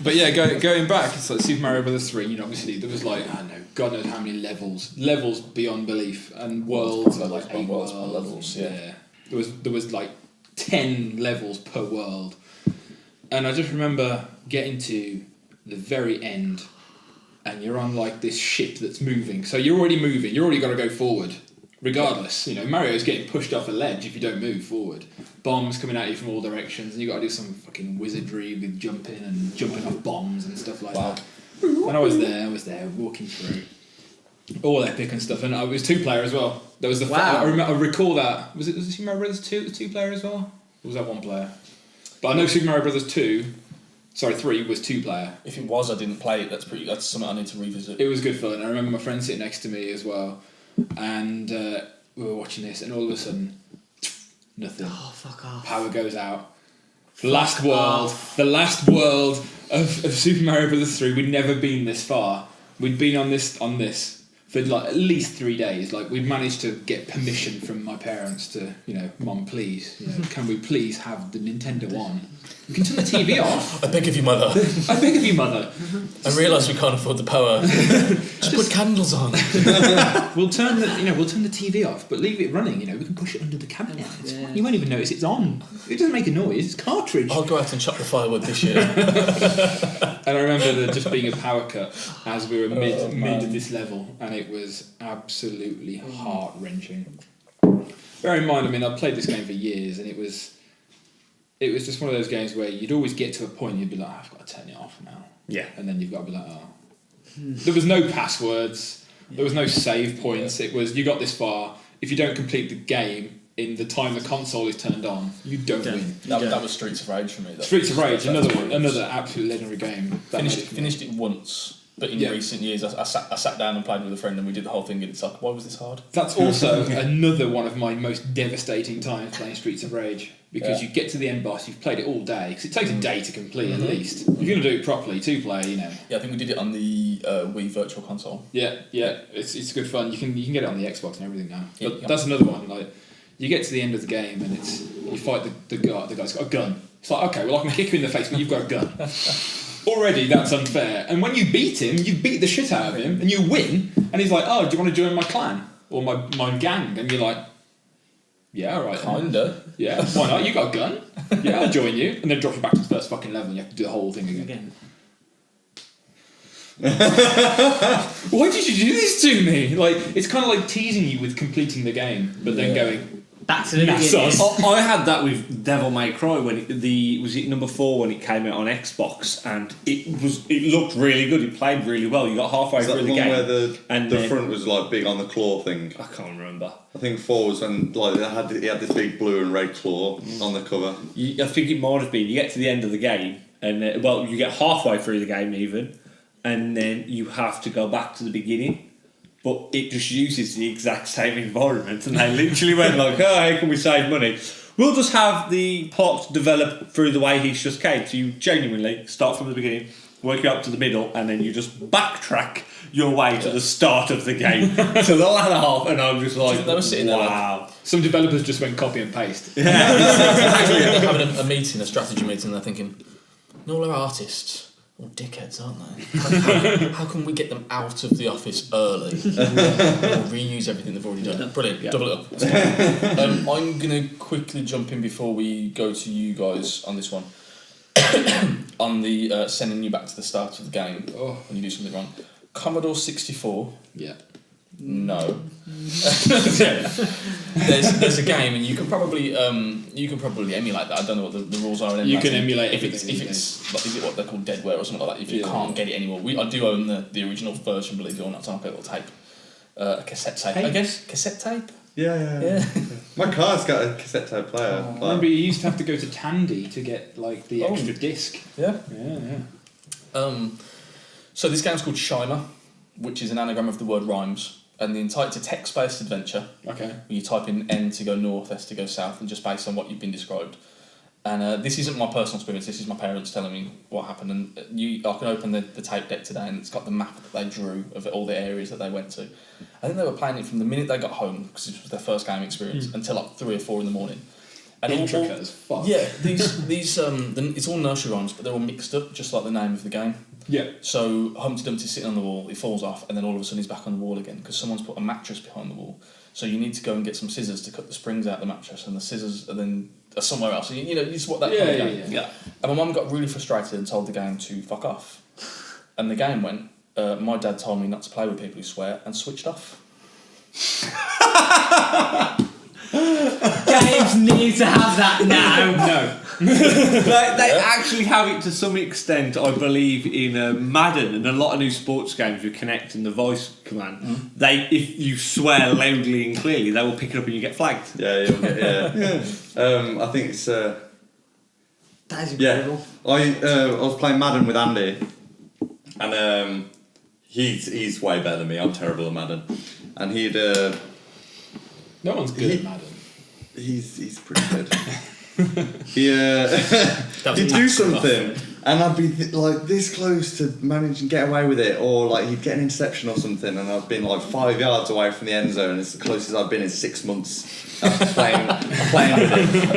But yeah, going back, it's like Super Mario Brothers 3. You know, obviously there was like I don't know, God knows how many levels beyond belief, and worlds are like 8 worlds. Levels. Yeah. There was like 10 levels per world, and I just remember getting to the very end, and you're on like this ship that's moving. So you're already moving. You already got to go forward, regardless. You know, Mario's getting pushed off a ledge if you don't move forward. Bombs coming at you from all directions, and you got to do some fucking wizardry with jumping off bombs and stuff like that. And I was there walking through, all epic and stuff. And it was 2-player as well. There was the I recall that was it Super Mario Brothers 2? It was 2-player as well. Or was that 1-player? But I know Super Mario Brothers 3 was 2-player. If it was, I didn't play it. That's something I need to revisit. It was good fun. I remember my friend sitting next to me as well, and we were watching this, and all of a sudden, nothing. Oh, fuck off. Power goes out. The last world of Super Mario Brothers 3. We'd never been this far. We'd been on this for like at least 3 days. Like we'd managed to get permission from my parents to, Mum, please, can we please have the Nintendo on? We can turn the TV off. I beg of you, mother. I beg of you, mother. I realise we can't afford the power. Just put candles on. We'll turn the TV off, but leave it running. We can push it under the cabinet. Yeah. You won't even notice it's on. It doesn't make a noise. It's cartridge. I'll go out and chop the firewood this year. And I remember there just being a power cut as we were mid of this level, and it was absolutely heart-wrenching. Bear in mind, I've played this game for years, and it was just one of those games where you'd always get to a point you'd be like, I've got to turn it off now. Yeah. And then you've got to be like, There was no passwords, there was no save points, it was, you got this far, if you don't complete the game in the time the console is turned on, you don't win. That was Streets of Rage for me. Streets of Rage, another absolute legendary game. Finished it once, but in recent years I sat down and played with a friend and we did the whole thing, and it's like, why was this hard? That's also another one of my most devastating times playing Streets of Rage, because you get to the end boss, you've played it all day, because it takes a day to complete at least. If you're going to do it properly, 2-player, Yeah, I think we did it on the Wii Virtual Console. Yeah, it's good fun. You can get it on the Xbox and everything now. Yeah, But that's another one. Like, you get to the end of the game and you fight the guy. The guy's got a gun. It's like, okay, well I can kick you in the face, but you've got a gun. Already, that's unfair. And when you beat him, you beat the shit out of him, and you win. And he's like, oh, do you want to join my clan or my gang? And you're like, yeah, all right. Kinda. Yeah, why not? You got a gun. Yeah, I'll join you. And then drop you back to the first fucking level, and you have to do the whole thing again. Why did you do this to me? Like, it's kind of like teasing you with completing the game, but then going back to the beginning. I had that with Devil May Cry when was it number 4 when it came out on Xbox, and it looked really good. It played really well. You got halfway through the game, where the front was like big on the claw thing. I can't remember. I think 4 was when he had this big blue and red claw on the cover. I think it might have been. You get to the end of the game, and you get halfway through the game even, and then you have to go back to the beginning. But it just uses the exact same environment, and they literally went like, oh, how can we save money? We'll just have the plot develop through the way he's just came. So you genuinely start from the beginning, work you up to the middle, and then you just backtrack your way to the start of the game. So the latter half, and I'm just like, they were sitting there wow. Some developers just went copy and paste. Yeah. Actually, having a meeting, a strategy meeting, they're thinking, all our artists, all dickheads, aren't they? How can we get them out of the office early? Or reuse everything they've already done. Brilliant, double it up. I'm going to quickly jump in before we go to you guys on this one. On the sending you back to the start of the game when you do something wrong. Commodore 64. Yeah. No. There's a game, and you can probably emulate that. I don't know what the rules are. You can emulate if it's like, is it what they're called, deadware or something like that. If you can't get it anymore, I do own the original version. Believe it or not, it's on a little tape, a cassette tape. I guess cassette tape. Yeah. My car's got a cassette tape player. I remember you used to have to go to Tandy to get like the extra disc. Yeah. Yeah. So this game's called Shimer, which is an anagram of the word rhymes. And it's a text-based adventure. Okay. Where you type in N to go north, S to go south, and just based on what you've been described. And this isn't my personal experience. This is my parents telling me what happened. And I can open the tape deck today, and it's got the map that they drew of all the areas that they went to. I think they were playing it from the minute they got home, because this was their first game experience, until like 3 or 4 in the morning. And intricate as fuck. Yeah, these it's all nursery rhymes, but they're all mixed up, just like the name of the game. Yeah. So Humpty Dumpty's sitting on the wall, he falls off, and then all of a sudden he's back on the wall again because someone's put a mattress behind the wall. So you need to go and get some scissors to cut the springs out of the mattress, and the scissors are somewhere else. So you know, it's what that kind of game. Yeah. And my mum got really frustrated and told the game to fuck off. And the game went, my dad told me not to play with people who swear, and switched off. Games need to have that now. No. They actually have it to some extent, I believe, in Madden and a lot of new sports games with Connect and the voice command. If you swear loudly and clearly, they will pick it up and you get flagged. Yeah, you'll get, yeah. I think it's. That is incredible. I was playing Madden with Andy, and he's way better than me. I'm terrible at Madden, and he'd. No one's good at Madden. He's pretty good. He'd do something, and I'd be like this close to managing to get away with it, or like he'd get an interception or something, and I've been like 5 yards away from the end zone. It's the closest I've been in 6 months after playing with him.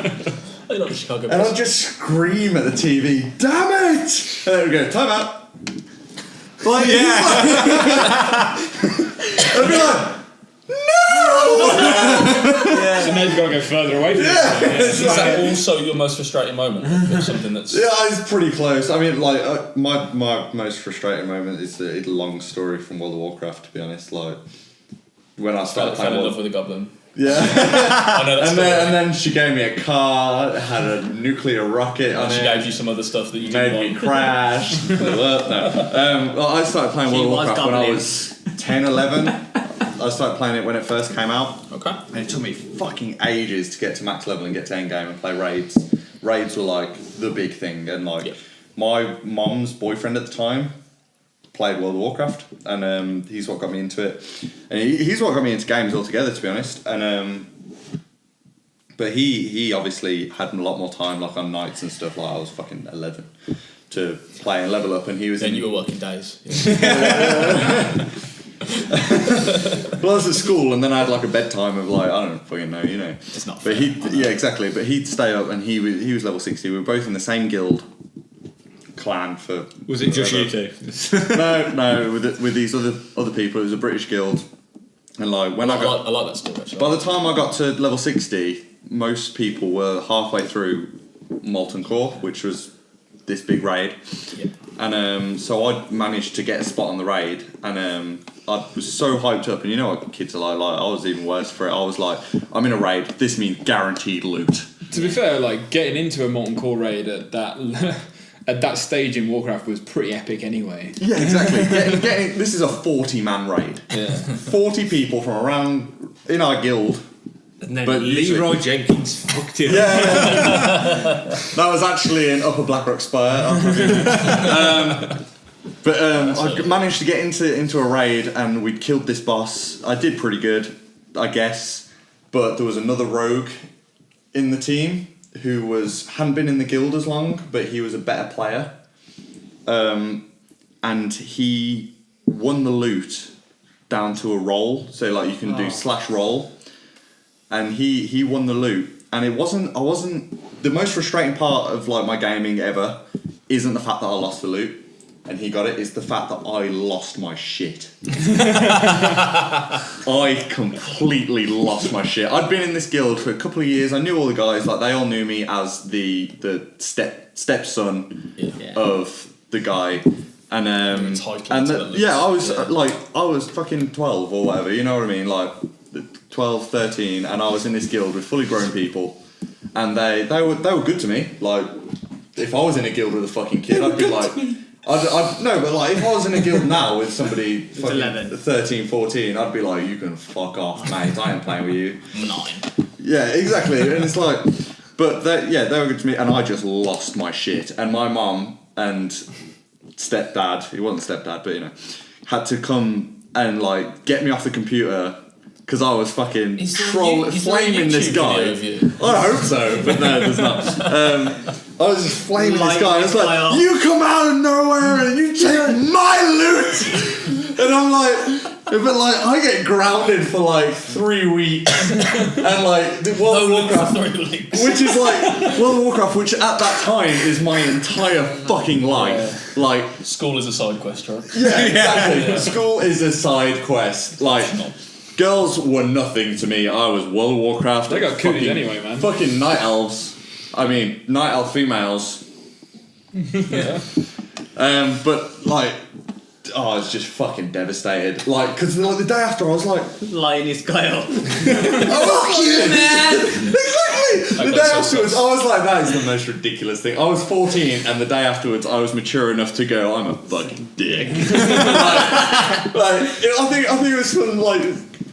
And I'd just scream at the TV, "Damn it!" And then we'd go, "Time out." Like, I'd be like, So now you've got to go further away from it. Is that also your most frustrating moment? Or something that's... Yeah, it's pretty close. I mean, like, my most frustrating moment is a long story from World of Warcraft, to be honest. Like, when I started fell playing in love with a goblin. Yeah. I know that's and then she gave me a car, had a nuclear rocket on and she it. gave you some other stuff that you made didn't me want. crash. Well, I started playing World of Warcraft when I was 10, 11. I started playing it when it first came out. Okay. And it took me fucking ages to get to max level and get to end game and play raids. Raids were like the big thing, and like my mom's boyfriend at the time played World of Warcraft, and he's what got me into it. And he's what got me into games altogether, to be honest. And but he obviously had a lot more time, like on nights and stuff. Like I was fucking 11 to play and level up, and he was. Then you were working days. Well, I was at school, and then I had like a bedtime of like I don't fucking know, you know. It's not. But exactly. But he'd stay up, and he was level 60. We were both in the same guild clan for. Was it just you two? No, with these other people. It was a British guild, and like when I like that stuff actually. by the time I got to level 60, most people were halfway through Molten Core, which was this big raid. Yeah. And so I managed to get a spot on the raid, and I was so hyped up, and you know what kids are like I was even worse for it. I was like, I'm in a raid, this means guaranteed loot. To be fair, like getting into a Molten Core raid at that stage in Warcraft was pretty epic anyway. Yeah, exactly. getting this is a 40-man raid. Yeah. 40 people from around in our guild. And then But Leroy Jenkins fucked it up. Yeah. That was actually in Upper Blackrock Spire. I managed to get into a raid, and we'd killed this boss. I did pretty good, I guess. But there was another rogue in the team who hadn't been in the guild as long, but he was a better player. And he won the loot down to a roll. So like you can do /roll. And he won the loot, and I wasn't the most frustrating part of like my gaming ever isn't the fact that I lost the loot and he got it, is the fact that I lost my shit. I completely lost my shit. I'd been in this guild for a couple of years. I knew all the guys, like they all knew me as the stepson of the guy. And I was fucking 12 or whatever, you know what I mean, like 12, 13, and I was in this guild with fully grown people, and they were good to me. Like, if I was in a guild with a fucking kid, I'd be like, no, but like if I was in a guild now with somebody fucking 13, 14, I'd be like, you can fuck off, mate. I ain't playing with you. 9. Yeah, exactly. And it's like, but they were good to me, and I just lost my shit. And my mum and stepdad, he wasn't stepdad, but you know, had to come and like get me off the computer. Because I was fucking flaming this guy. I hope so, but no, there's not. I was just flaming this guy. It's like, you come out of nowhere and you take my loot! And I'm like, But like, I get grounded for like 3 weeks, and like the World of Warcraft, 3 weeks. which is like World of Warcraft, which at that time is my entire fucking life. Like, School is a side quest, right? yeah, exactly. School is a side quest. Like, girls were nothing to me. I was World of Warcraft. They got cooties anyway, man. Fucking night elves. I mean, night elf females. Yeah. But like, I was just fucking devastated. Like, because like the day after, I was like, Lighting his guy up. "Oh fuck you, man!" Exactly. The day so afterwards, I was like, "That is the most ridiculous thing." I was 14, and the day afterwards, I was mature enough to go, "I'm a fucking dick." I think it was some like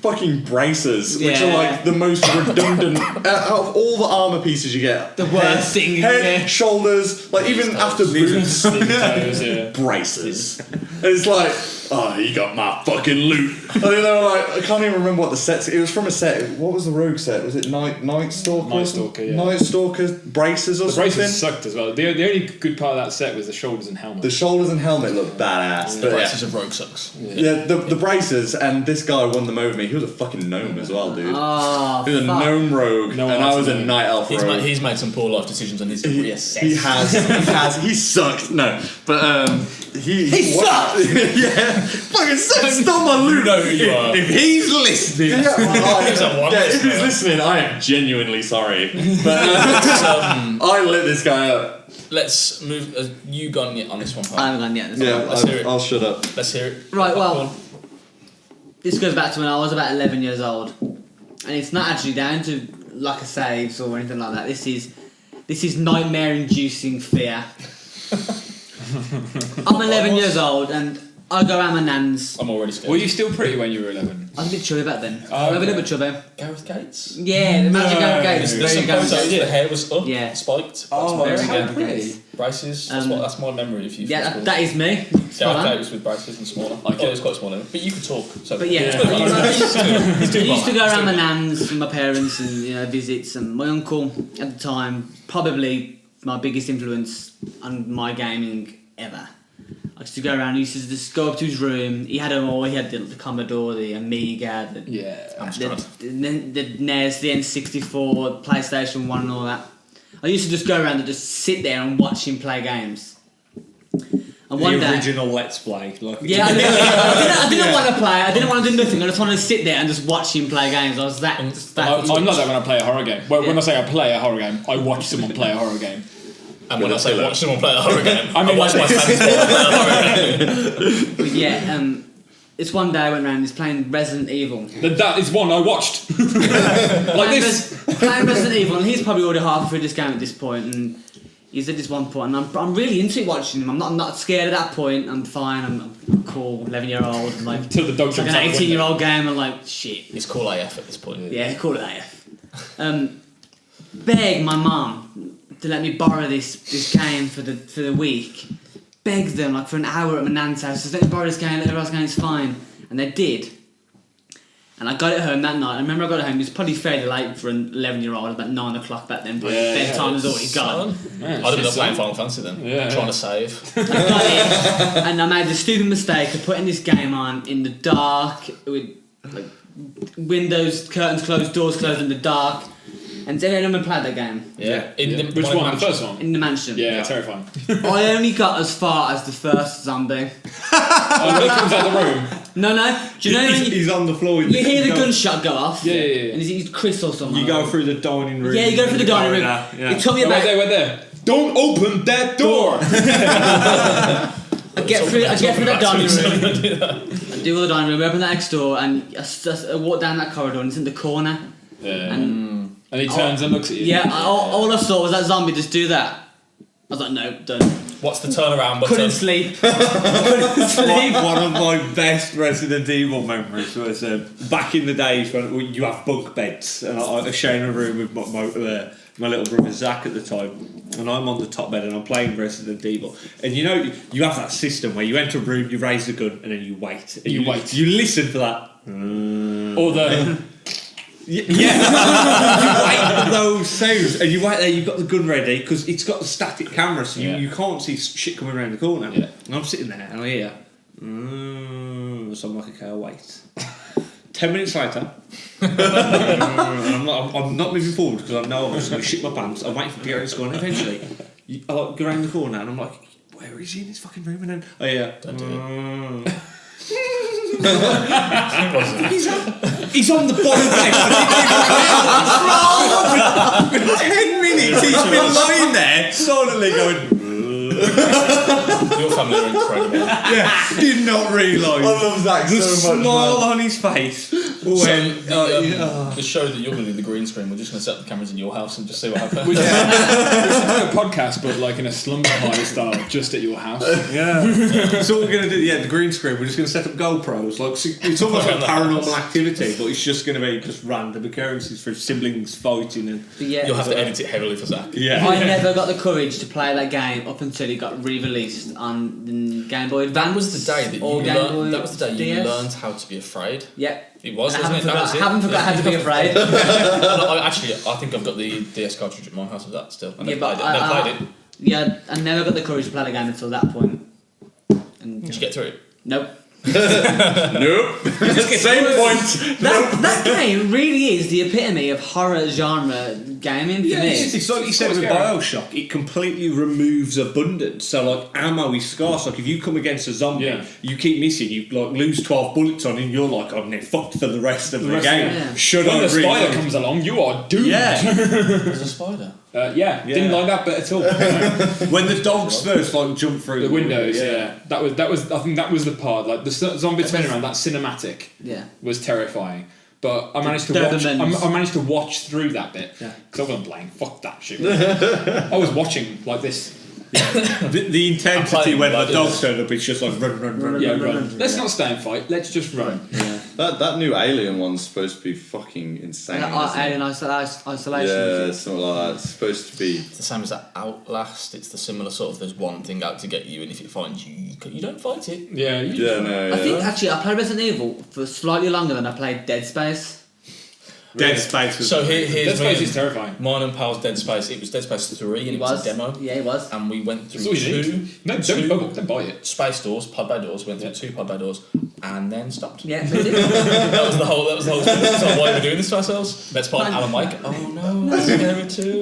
fucking braces, which are like the most redundant out of all the armor pieces you get. The worst thing you Head, get. shoulders, like even after boots, Toes, yeah. braces. It's like, oh, you got my fucking loot. I don't know, like I can't even remember what the set. It was from a set. What was the Rogue set? Was it Night Stalker? Night Stalker, yeah. Night Stalker braces or The something. braces sucked as well. The only good part of that set was the shoulders and helmet. The shoulders and helmet looked badass. The But braces of Rogue sucks. yeah, the braces, and this guy won them over me. He was a fucking gnome as well, dude. Oh, He was a fuck. gnome rogue, No and one I was a else night elf rogue. He's made some poor life decisions and needs to reassess. He has. He sucked. No, but he sucked? Yeah, fucking sucked. Stole my loot. You know who you are. If he's listening, He's a one if he's listener. listening, I am genuinely sorry. But I lit this guy up. Let's move. You gone yet on this one, I Pat? haven't gone yet. Let's hear it. I'll shut up. Let's hear it. Right, Go well, on. this goes back to when I was about 11 years old. And it's not actually down to lack of saves or anything like that. This is nightmare-inducing fear. I'm 11 years old and I go around my nan's. I'm already scared. Were you still pretty when you were 11? I was a bit chubby back then. Oh, I was a okay. little bit chubby. Gareth Gates? Yeah, the magic No. of Gates. There's some There you go. photos. The hair was up, Yeah. spiked. That's Oh, what how again. pretty. Braces. That's my memory of you. Yeah, from that is me. school. Spot Gareth on. Gates with braces and smaller. Like, it was quite small, but you could talk. So But yeah, It's I good, man. used to go around my nan's with my parents and visits, and my uncle at the time, probably my biggest influence on my gaming ever. I used to go around. He used to just go up to his room. He had them all. He had the Commodore, the Amiga, the NES, the N64, PlayStation 1 and all that. I used to just go around and just sit there and watch him play games. And one The day, original Let's Play. Like, yeah, I didn't want to play. I didn't want to do nothing. I just wanted to sit there and just watch him play games. I was that. I'm not that when I play a horror game. Well, when Yeah. I say I play a horror game, I watch someone play a horror game. And when I say watch someone play a horror game, I mean, watch my fans play a horror game. But yeah, this one day I went around. He's playing Resident Evil. That is one I watched. Like this. Playing Resident Evil, and he's probably already halfway through this game at this point, and he's at this one point, and I'm really into it watching him. I'm not scared at that point. I'm fine. I'm cool. 11-year-old. I'm like, Till the dog it's like jumps an out the 18-year-old game. I'm like, shit. It's cool AF at this point. Yeah, call it AF. Beg my mum to let me borrow this game for the week. Begged them like for an hour at my nan's house. Just let me borrow this game. Let me borrow this game. It's fine. And they did. And I got it home that night. I remember I got it home. It was probably fairly late for an 11-year-old. About 9 o'clock back then. But bedtime was already gone. Man, I'd have been shit's playing on. Final Fantasy then. Yeah. Trying to save. I got it, and I made the stupid mistake of putting this game on in the dark with like windows, curtains closed, doors closed in the dark. And did anyone played that game? Yeah. Which one? The first one? In the mansion. Yeah, terrifying. I only got as far as the first zombie. Oh, when he comes out the room. No. Do you know when he's on the floor. you hear the gunshot go off? Yeah. And he's Chris or something. You go through the dining room. Yeah, you go through the dining room. Yeah. It took me No, about. wait there. Don't open that door. I get through that dining room. room. I do all the dining room. We open that next door, and I walk down that corridor, and it's in the corner. Yeah. And And he turns and looks at you. yeah, all I saw was that zombie just do that. I was like, no, done. What's the turnaround button? Couldn't sleep. Couldn't sleep. One of my best Resident Evil memories was back in the days when you have bunk beds, and I was sharing a room with my little brother Zach at the time, and I'm on the top bed and I'm playing Resident Evil. And you know, you have that system where you enter a room, you raise the gun, and then you wait. And You wait. You listen for that. Or the... Yeah, you wait for those sounds, and you wait there. You've got the gun ready because it's got the static camera, so you can't see shit coming around the corner. Yeah. And I'm sitting there, and I hear so I'm like, okay, I'll wait. 10 minutes later, and I'm not moving forward because I know I'm just going to shit my pants. I'm waiting for Pierre to go, and eventually, I like go around the corner and I'm like, where is he in his fucking room? And then, oh yeah, Don't do it. He's on the bottom deck. For 10 minutes, he's been lying there, silently going. Your family are incredible. Yeah, did not realise. I love Zach the so much. smile Man. on his face. So the show that you're going to do, the green screen, we're just going to set up the cameras in your house and just see what happens. We should do a podcast, but like in a slumber party style, just at your house. Yeah. So what we're going to do, the green screen, we're just going to set up GoPros. Like, it's almost like paranormal activity, but it's just going to be just random occurrences for siblings fighting. And But yeah, You'll have to edit it heavily for Zach. yeah. I never got the courage to play that game up until it got re-released on the Game Boy Advance. That was the day that you or Game Boy learned. That was the day you DS. learned how to be afraid. Yep. It was, I wasn't it? That was it. haven't forgot how to be afraid. Actually, I think I've got the DS cartridge at my house of that still. I never Yeah, but played it. Never played it. Yeah, I never got the courage to play the game until that point. And Did you get through it? nope. Nope. Same point. That game really is the epitome of horror genre gaming for me. It's like you said with Bioshock, it completely removes abundance. So like ammo is scarce. Like if you come against a zombie, you keep missing, you like lose 12 bullets on it, and you're like, I'm fucked for the rest of the game. Yeah. Should When I the spider reload? comes along, you are doomed. Yeah. There's a spider. Didn't like that bit at all. When the dogs first like jump through The windows, that was. I think that was the part. Like the zombie turning around, that cinematic Yeah. was terrifying. But I managed to watch. Dobermans. I managed to watch through that bit because I wasn't playing. Fuck that shit. I was watching like this. The intensity playing when the like dogs turn up, it's just like run. Yeah, run. Let's not stay and fight. Let's just run. That new Alien one's supposed to be fucking insane. isn't it? Alien Isolation. Yeah, something like that. It's supposed to be. It's the same as that Outlast. It's the similar sort of. There's one thing out to get you, and if it finds you, you don't fight it. Yeah. Yeah, no. I think actually I played Resident Evil for slightly longer than I played Dead Space. Dead Space was So here's Dead Space me is terrifying. Mine and Pal's Dead Space. It was Dead Space 3 and it was a demo. Yeah, it was. And we went through That's all you two need. No, don't buy it. space doors, pod bay doors. Went through two pod bay doors, and then stopped. Yeah, really. That was the whole thing. So why are we doing this to ourselves? Let's part Alan Wake. Oh no, that's scary too.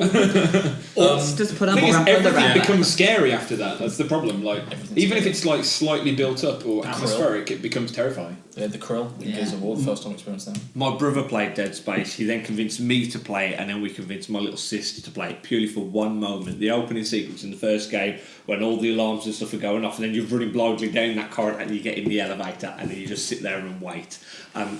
Just put on The thing is, more everything around. becomes scary after that. That's the problem. Like, even if it's like slightly built up or atmospheric, it becomes terrifying. Yeah, the Krill in Yeah. Gears of War, the first time experience then. My brother played Dead Space. He then convinced me to play it, and then we convinced my little sister to play it purely for one moment. The opening sequence in the first game, when all the alarms and stuff are going off, and then you're running blindly down that corridor, and you get in the elevator, and then you just sit there and wait. And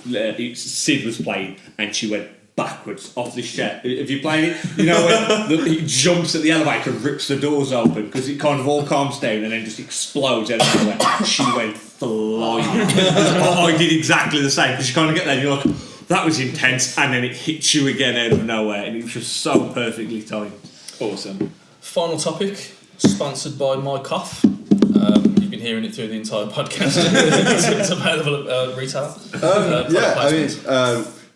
Sid was playing, and she went backwards off the chair. If you played it, you know when he jumps at the elevator and rips the doors open because it kind of all calms down and then just explodes out of nowhere. She went flying. I did exactly the same because you kind of get there and you're like, that was intense, and then it hits you again out of nowhere, and it was just so perfectly timed. Awesome. Final topic, sponsored by My Cough. You've been hearing it through the entire podcast. It's available at retail.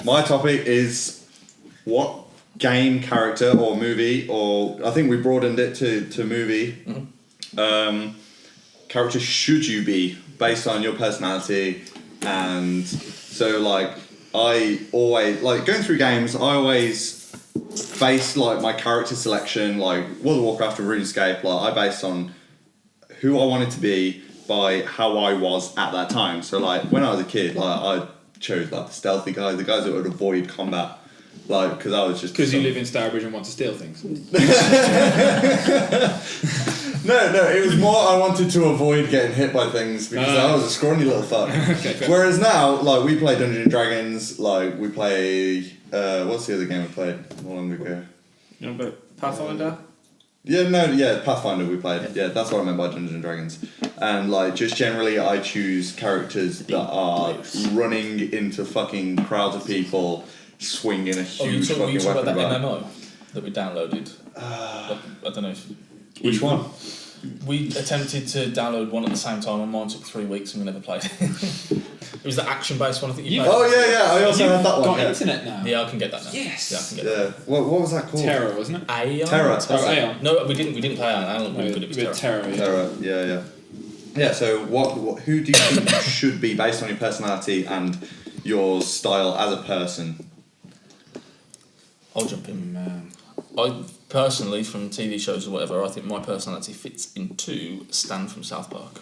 My topic is what game, character, or movie, or I think we broadened it to movie. Character should you be based on your personality, and so like I always like going through games. I always base like my character selection, like World of Warcraft or RuneScape. Like I based on who I wanted to be by how I was at that time. So like when I was a kid, like I chose like the stealthy guys, the guys that would avoid combat, like because I was just Because you live in Stourbridge and want to steal things. No, it was more I wanted to avoid getting hit by things because I was a scrawny little fuck. Okay, fair. Whereas now, like we play Dungeons and Dragons, like we play what's the other game we played not long ago? Pathfinder? Pathfinder we played. Yeah, that's what I meant by Dungeons and Dragons. And like just generally I choose characters that are running into fucking crowds of people swinging a huge you fucking talk weapon about that about. MMO that we downloaded. I don't know if... Which one? We attempted to download one at the same time and mine took 3 weeks and we never played it. It was the action-based one I think you played. Oh yeah, I also had that one. Got Yeah. internet now. Yeah, I can get that now. Yes. Yeah, I can get that. Yeah. What was that called? Terror, wasn't it? Aeon? Terror. Oh, Aeon. No, we didn't play Aeon. Aeon looked really good. It was With Terror. Terror, yeah. Terror. Yeah. Yeah. So who do you think you should be based on your personality and your style as a person? I'll jump in. I personally, from TV shows or whatever, I think my personality fits into Stan from South Park.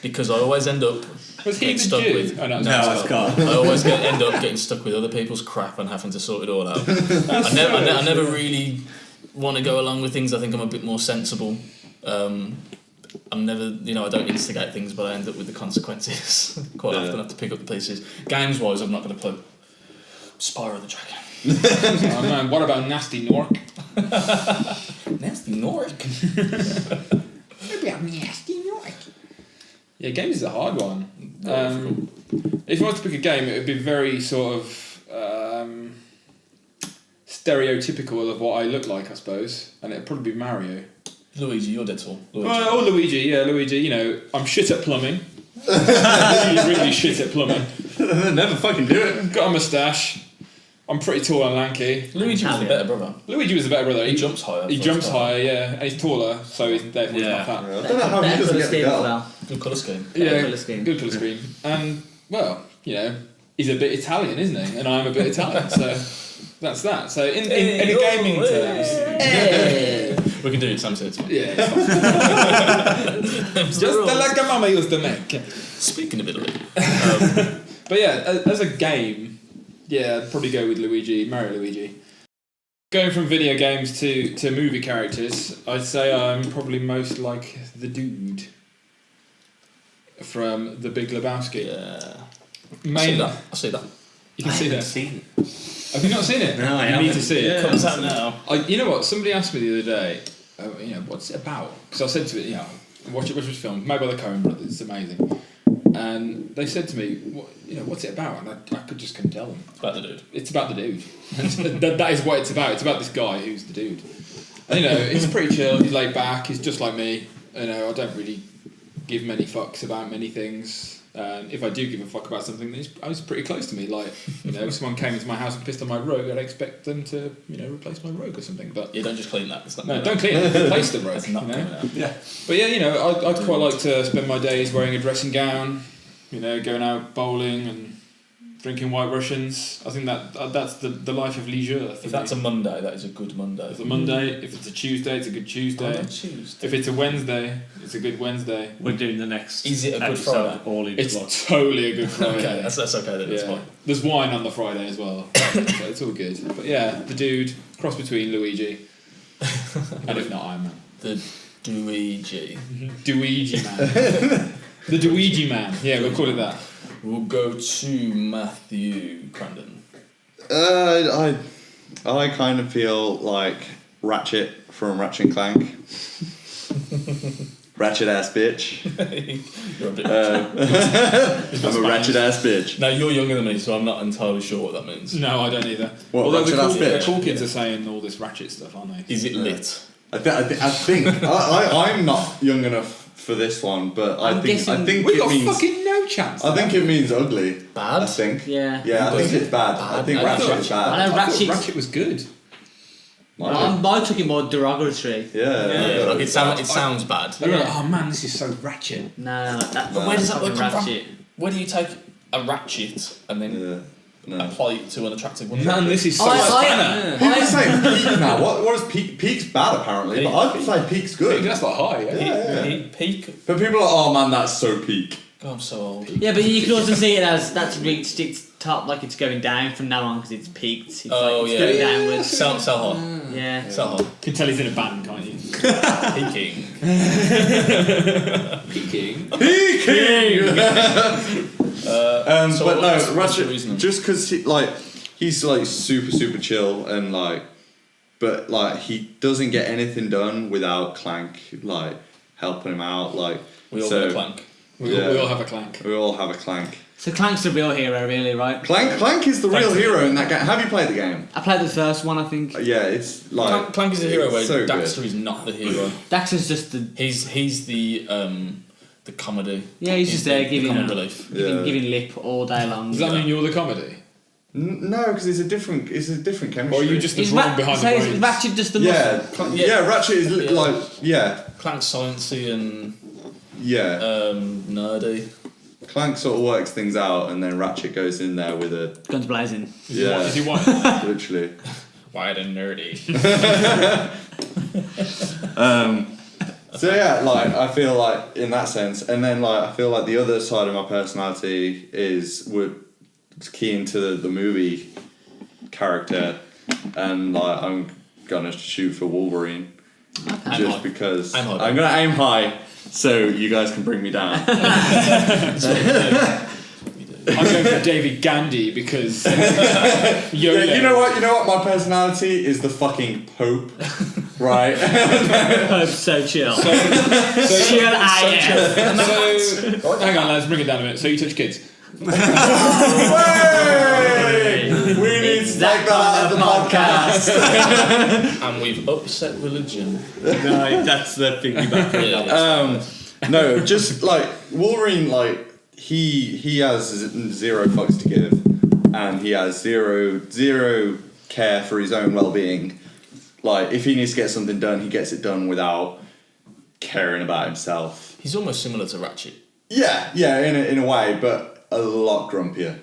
Because I always end up getting stuck with. Oh, no, it's Carl. I always end up getting stuck with other people's crap and having to sort it all out. I never really want to go along with things. I think I'm a bit more sensible. I'm never, I don't instigate things, but I end up with the consequences. Quite often I have to pick up the pieces. Games-wise, I'm not going to play Spyro the Dragon. Oh man, what about Nasty Nork? Nasty Nork? Maybe I'm Nasty Nork. Yeah, games is a hard one. If I was to pick a game, it would be very sort of stereotypical of what I look like, I suppose, and it'd probably be Mario. Luigi, you're dead tall. Or Luigi, I'm shit at plumbing. really shit at plumbing. Never fucking do it. Got a moustache. I'm pretty tall and lanky. Luigi was the better brother. Luigi was the better brother. He jumps higher. He jumps higher, yeah, and he's taller, so he's therefore he's not fat. I don't know how he doesn't get the girl. Good colour scheme. Yeah, colour scheme. good colour scheme. And well, he's a bit Italian, isn't he? And I'm a bit Italian, so that's that. So in a gaming terms, we can do it some sense. yeah, it's just like a mama used to make. Speaking of Italy, But yeah, as a game. Yeah, I'd probably go with Mario Luigi. Going from video games to movie characters, I'd say I'm probably most like the dude from The Big Lebowski. yeah. I see that. You can see that. Seen it. Have you not seen it? No, I You haven't. need to see it. Yeah. Comes out now. You know what? Somebody asked me the other day, what's it about? Because I said to it, watch this film, made by the Coen brothers. It's amazing. And they said to me, what's it about? And I couldn't tell them. It's about the dude. It's about the dude. that is what it's about. It's about this guy who's the dude. And, he's pretty chill. He's laid back. He's just like me. I don't really give many fucks about many things. If I do give a fuck about something, then it's pretty close to me. Like, if someone came into my house and pissed on my rug, I'd expect them to, replace my rug or something. But You don't just clean that. It's not no, don't clean it. Replace the rug. It's not coming out. Yeah. But yeah, I'd quite like to spend my days wearing a dressing gown, going out bowling and drinking White Russians. I think that's the life of leisure. If that's a Monday, that is a good Monday. It's a Monday. If it's a Tuesday, it's a good Tuesday. Tuesday. If it's a Wednesday, it's a good Wednesday. We're doing the next. Is it a good episode Friday? All in one. It's totally a good Friday. Okay, that's okay then. That's Yeah. fine. There's wine on the Friday as well, so it's all good. But yeah, the dude, cross between Luigi and if not Iron Man. The Luigi. Luigi man. The Luigi man. Yeah, we'll call it that. We'll go to Matthew Crandon. I kind of feel like Ratchet from Ratchet and Clank. Ratchet ass bitch. You're a bit. I'm a ratchet ass bitch. No, you're younger than me, so I'm not entirely sure what that means. No, I don't either. What, Although ratchet ass the bitch? cool kids are saying all this ratchet stuff, aren't they? Is it lit? I think I'm not young enough for this one, but I think We've it got means fucking no chance. I think it means ugly. Bad? I think. Yeah. Yeah, I think it's bad. I think Bad. Ratchet is bad. I know I thought Ratchet. Ratchet was good. I took it more derogatory. Yeah. Like it sounds bad. They were like, oh man, this is so ratchet. No, But where does that word come from? ratchet. Where do you take a ratchet and then No. apply it to an attractive one? Man, this is so I- People are saying peak now. What is peak? Peak's bad apparently, but I would say peak's good. That's like high, yeah. Peak. But people are like, oh man, that's so peak. God, I'm so old. Yeah, but you can also see it as that's reached its top, like it's going down from now on because it's peaked. It's going downwards. Sell hot. Yeah. Sell hot. You can tell he's in a band, can't you? Peaking. Peaking. Peaking. So but what's no, the Ratchet. reasoning? Just because he's like super chill and but he doesn't get anything done without Clank helping him out. We all got a clank. We all have a clank. We all have a Clank. So Clank's the real hero, really, right? Clank is the real hero in that game. Have you played the game? I played the first one, I think. Yeah, it's Clank is the hero, where so Daxter good. is not the hero. Daxter's just the He's the comedy. yeah. He's just there the giving comic relief. giving lip all day long. Does that mean you're the comedy? No, because it's a different chemistry. Or are you just the Is brawn behind the Ratchet just the yeah, muscle? Ratchet is Yeah. Clank's Clank's sciencey and Yeah. Nerdy. Clank sort of works things out, and then Ratchet goes in there with a Guns blazing. Is he white? literally. White and nerdy. So yeah, like I feel like in that sense, and then like I feel like the other side of my personality is we're keen to the movie character, and like I'm gonna shoot for Wolverine just because I'm gonna aim high, so you guys can bring me down. I'm going for David Gandy because Yeah, you know what? My personality is the fucking Pope, right? So chill. So Chill AF. hang on, let's bring it down a minute. So you touch kids? We need to take that out of the podcast. And we've upset religion. No, that's the piggyback. No, just like Wolverine, like he has zero fucks to give, and he has zero care for his own well-being. Like if he needs to get something done, he gets it done without caring about himself. He's almost similar to Ratchet. Yeah, in a way, but a lot grumpier.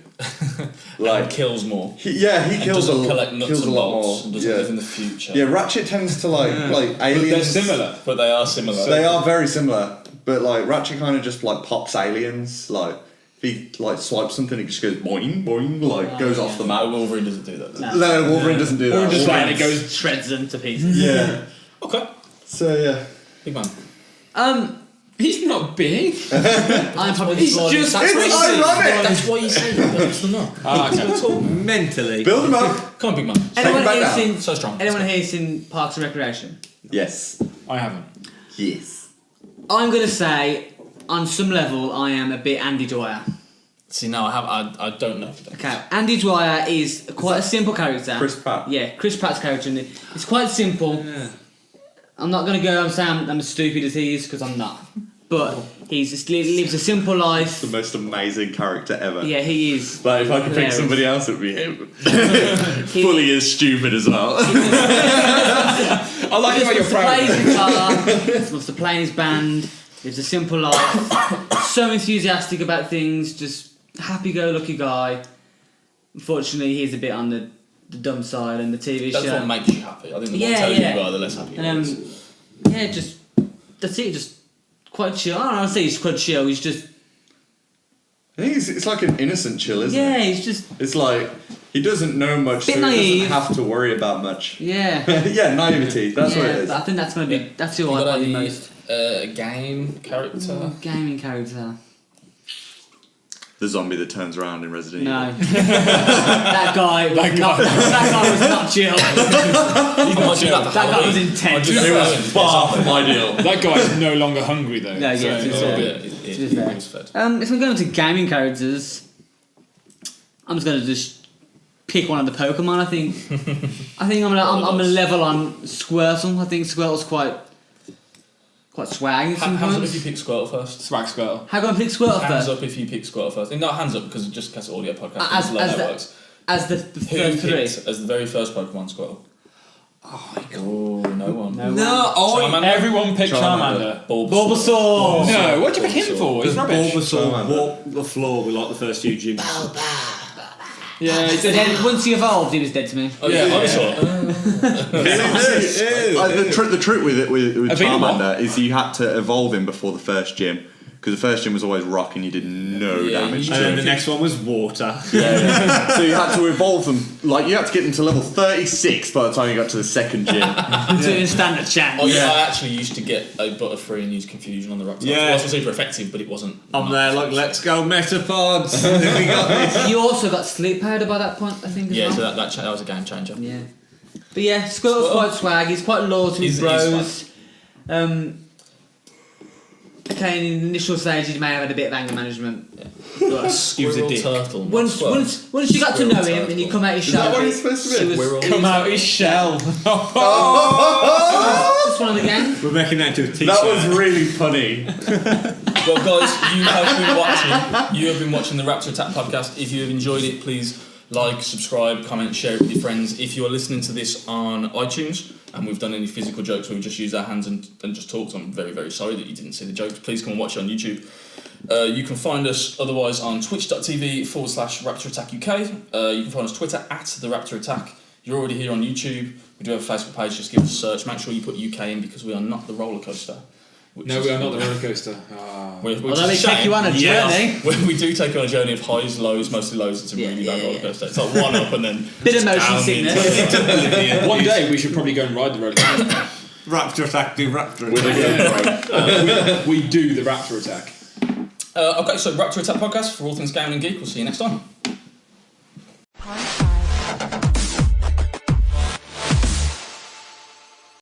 Like kills more. He kills a collect nuts kills a and lot bolts more. and doesn't live in the future. Yeah, Ratchet tends to like aliens. They're similar. But they are similar. They are very similar, but like Ratchet kind of just like pops aliens. Like if he like swipes something, it just goes boing boing, like goes off the map. Wolverine doesn't do that. No, Wolverine doesn't do that. Or just like it Goes goes. shreds them to pieces. Yeah. Okay. So yeah. Big man. He's not big. I'm probably the smallest. It's ironic. That's why you say that. That's the not. Mentally. Build them up. Come on, big man. Anyone back here down. seen? So strong. Anyone here seen Parks and Recreation? Yes. I haven't. Yes. I'm gonna say, on some level, I am a bit Andy Dwyer. See, now I don't know. Okay, Andy Dwyer is quite a simple character. Chris Pratt. Yeah, Chris Pratt's character. And it's quite simple. Yeah. I'm not gonna go and say I'm as stupid as he is because I'm not. But he lives a simple life. The most amazing character ever. Yeah, he is. But if I could pick Hilarious. somebody else, it would be him. Fully as stupid as well. I like He how you're just wants to proud. play his guitar, just wants to play in his band, lives a simple life, so enthusiastic about things, just happy-go-lucky guy. Unfortunately, he's a bit on the dumb side and the TV That's show. what makes you happy. I think the more Yeah, intelligent yeah. you are, the less happy you are. And yeah, just that's it. Just quite chill. I don't know. I say he's quite chill. He's just I think it's like an innocent chill, isn't yeah. it? He's just It's like he doesn't know much, Bit so he naive. doesn't have to worry about much. yeah. Yeah, naivety. That's what it is. But I think that's gonna be that's who You I got like the any most. game character? Gaming character. The zombie that turns around in Resident Evil. No, that guy was not. That guy was not chill. That guy was intense. It was far from ideal. That guy is no longer hungry though. No, yeah, So- it's Yeah, all it fair. was fed. If I'm going to gaming characters, I'm just going to just pick one of the Pokemon. I think I'm gonna level on Squirtle. I think Squirtle's quite swaggy. Hands up if you pick Squirtle first. Swag Squirtle. How can I pick Squirtle Hands first? up if you pick Squirtle first. Not hands up because just because audio podcast. As- As, as the- works. As the Who first three. picked as the very first Pokemon Squirtle? Oh, no one. No, everyone picked Charmander. Bulbasaur. No, what'd you pick him for? He's rubbish. Bulbasaur walked the floor with like the first few gyms. Yeah, So then, once he evolved, he was dead to me. Oh yeah, Bulbasaur. The trick with I think Charmander is you had to evolve him before the first gym. Because the first gym was always rock and you did no damage And to then him. the next one was water. So you had to evolve them, like you had to get them to level 36 by the time you got to the second gym. So he didn't stand a chance. Oh yeah, I actually used to get a Butterfree and use Confusion on the Raptor. Yeah. It wasn't super effective, but it wasn't. I'm there like, let's go Metapods. We got this. You also got sleep powder by that point, I think. As Yeah, well. so that was a game changer. Yeah. But yeah, Squirtle's quite swag. He's quite loyal to his He's bros. Okay, in the initial stage, he may have had a bit of anger management. But Squirrel dick. turtle. not once squirrel. once you got to know Squirrel him and you turtle. come out his Is that shell, what he's supposed to be? he was- Squirrel. he Come was out his shell. just one of the gang. We're making that into a t-shirt. That was really funny. Well, guys, you have been watching the Raptor Attack Podcast. If you have enjoyed it, please like, subscribe, comment, share it with your friends. If you are listening to this on iTunes, and we've done any physical jokes where we just use our hands and just talked, I'm very, very sorry that you didn't see the jokes. Please come and watch it on YouTube. You can find us otherwise on twitch.tv/Raptor Attack UK. You can find us Twitter @the Raptor Attack. You're already here on YouTube. We do have a Facebook page. Just give us a search. Make sure you put UK in because we are not the roller coaster. No, we are not the roller coaster. Although we take you on a journey. We do take you on a journey of highs, lows, mostly lows. It's a really bad roller coaster. It's like one up and then bit of motion sickness. One day we should probably go and ride the roller coaster. Raptor Attack, do Raptor Attack. We do the Raptor Attack. Okay, so Raptor Attack Podcast for all things gaming and geek. We'll see you next time.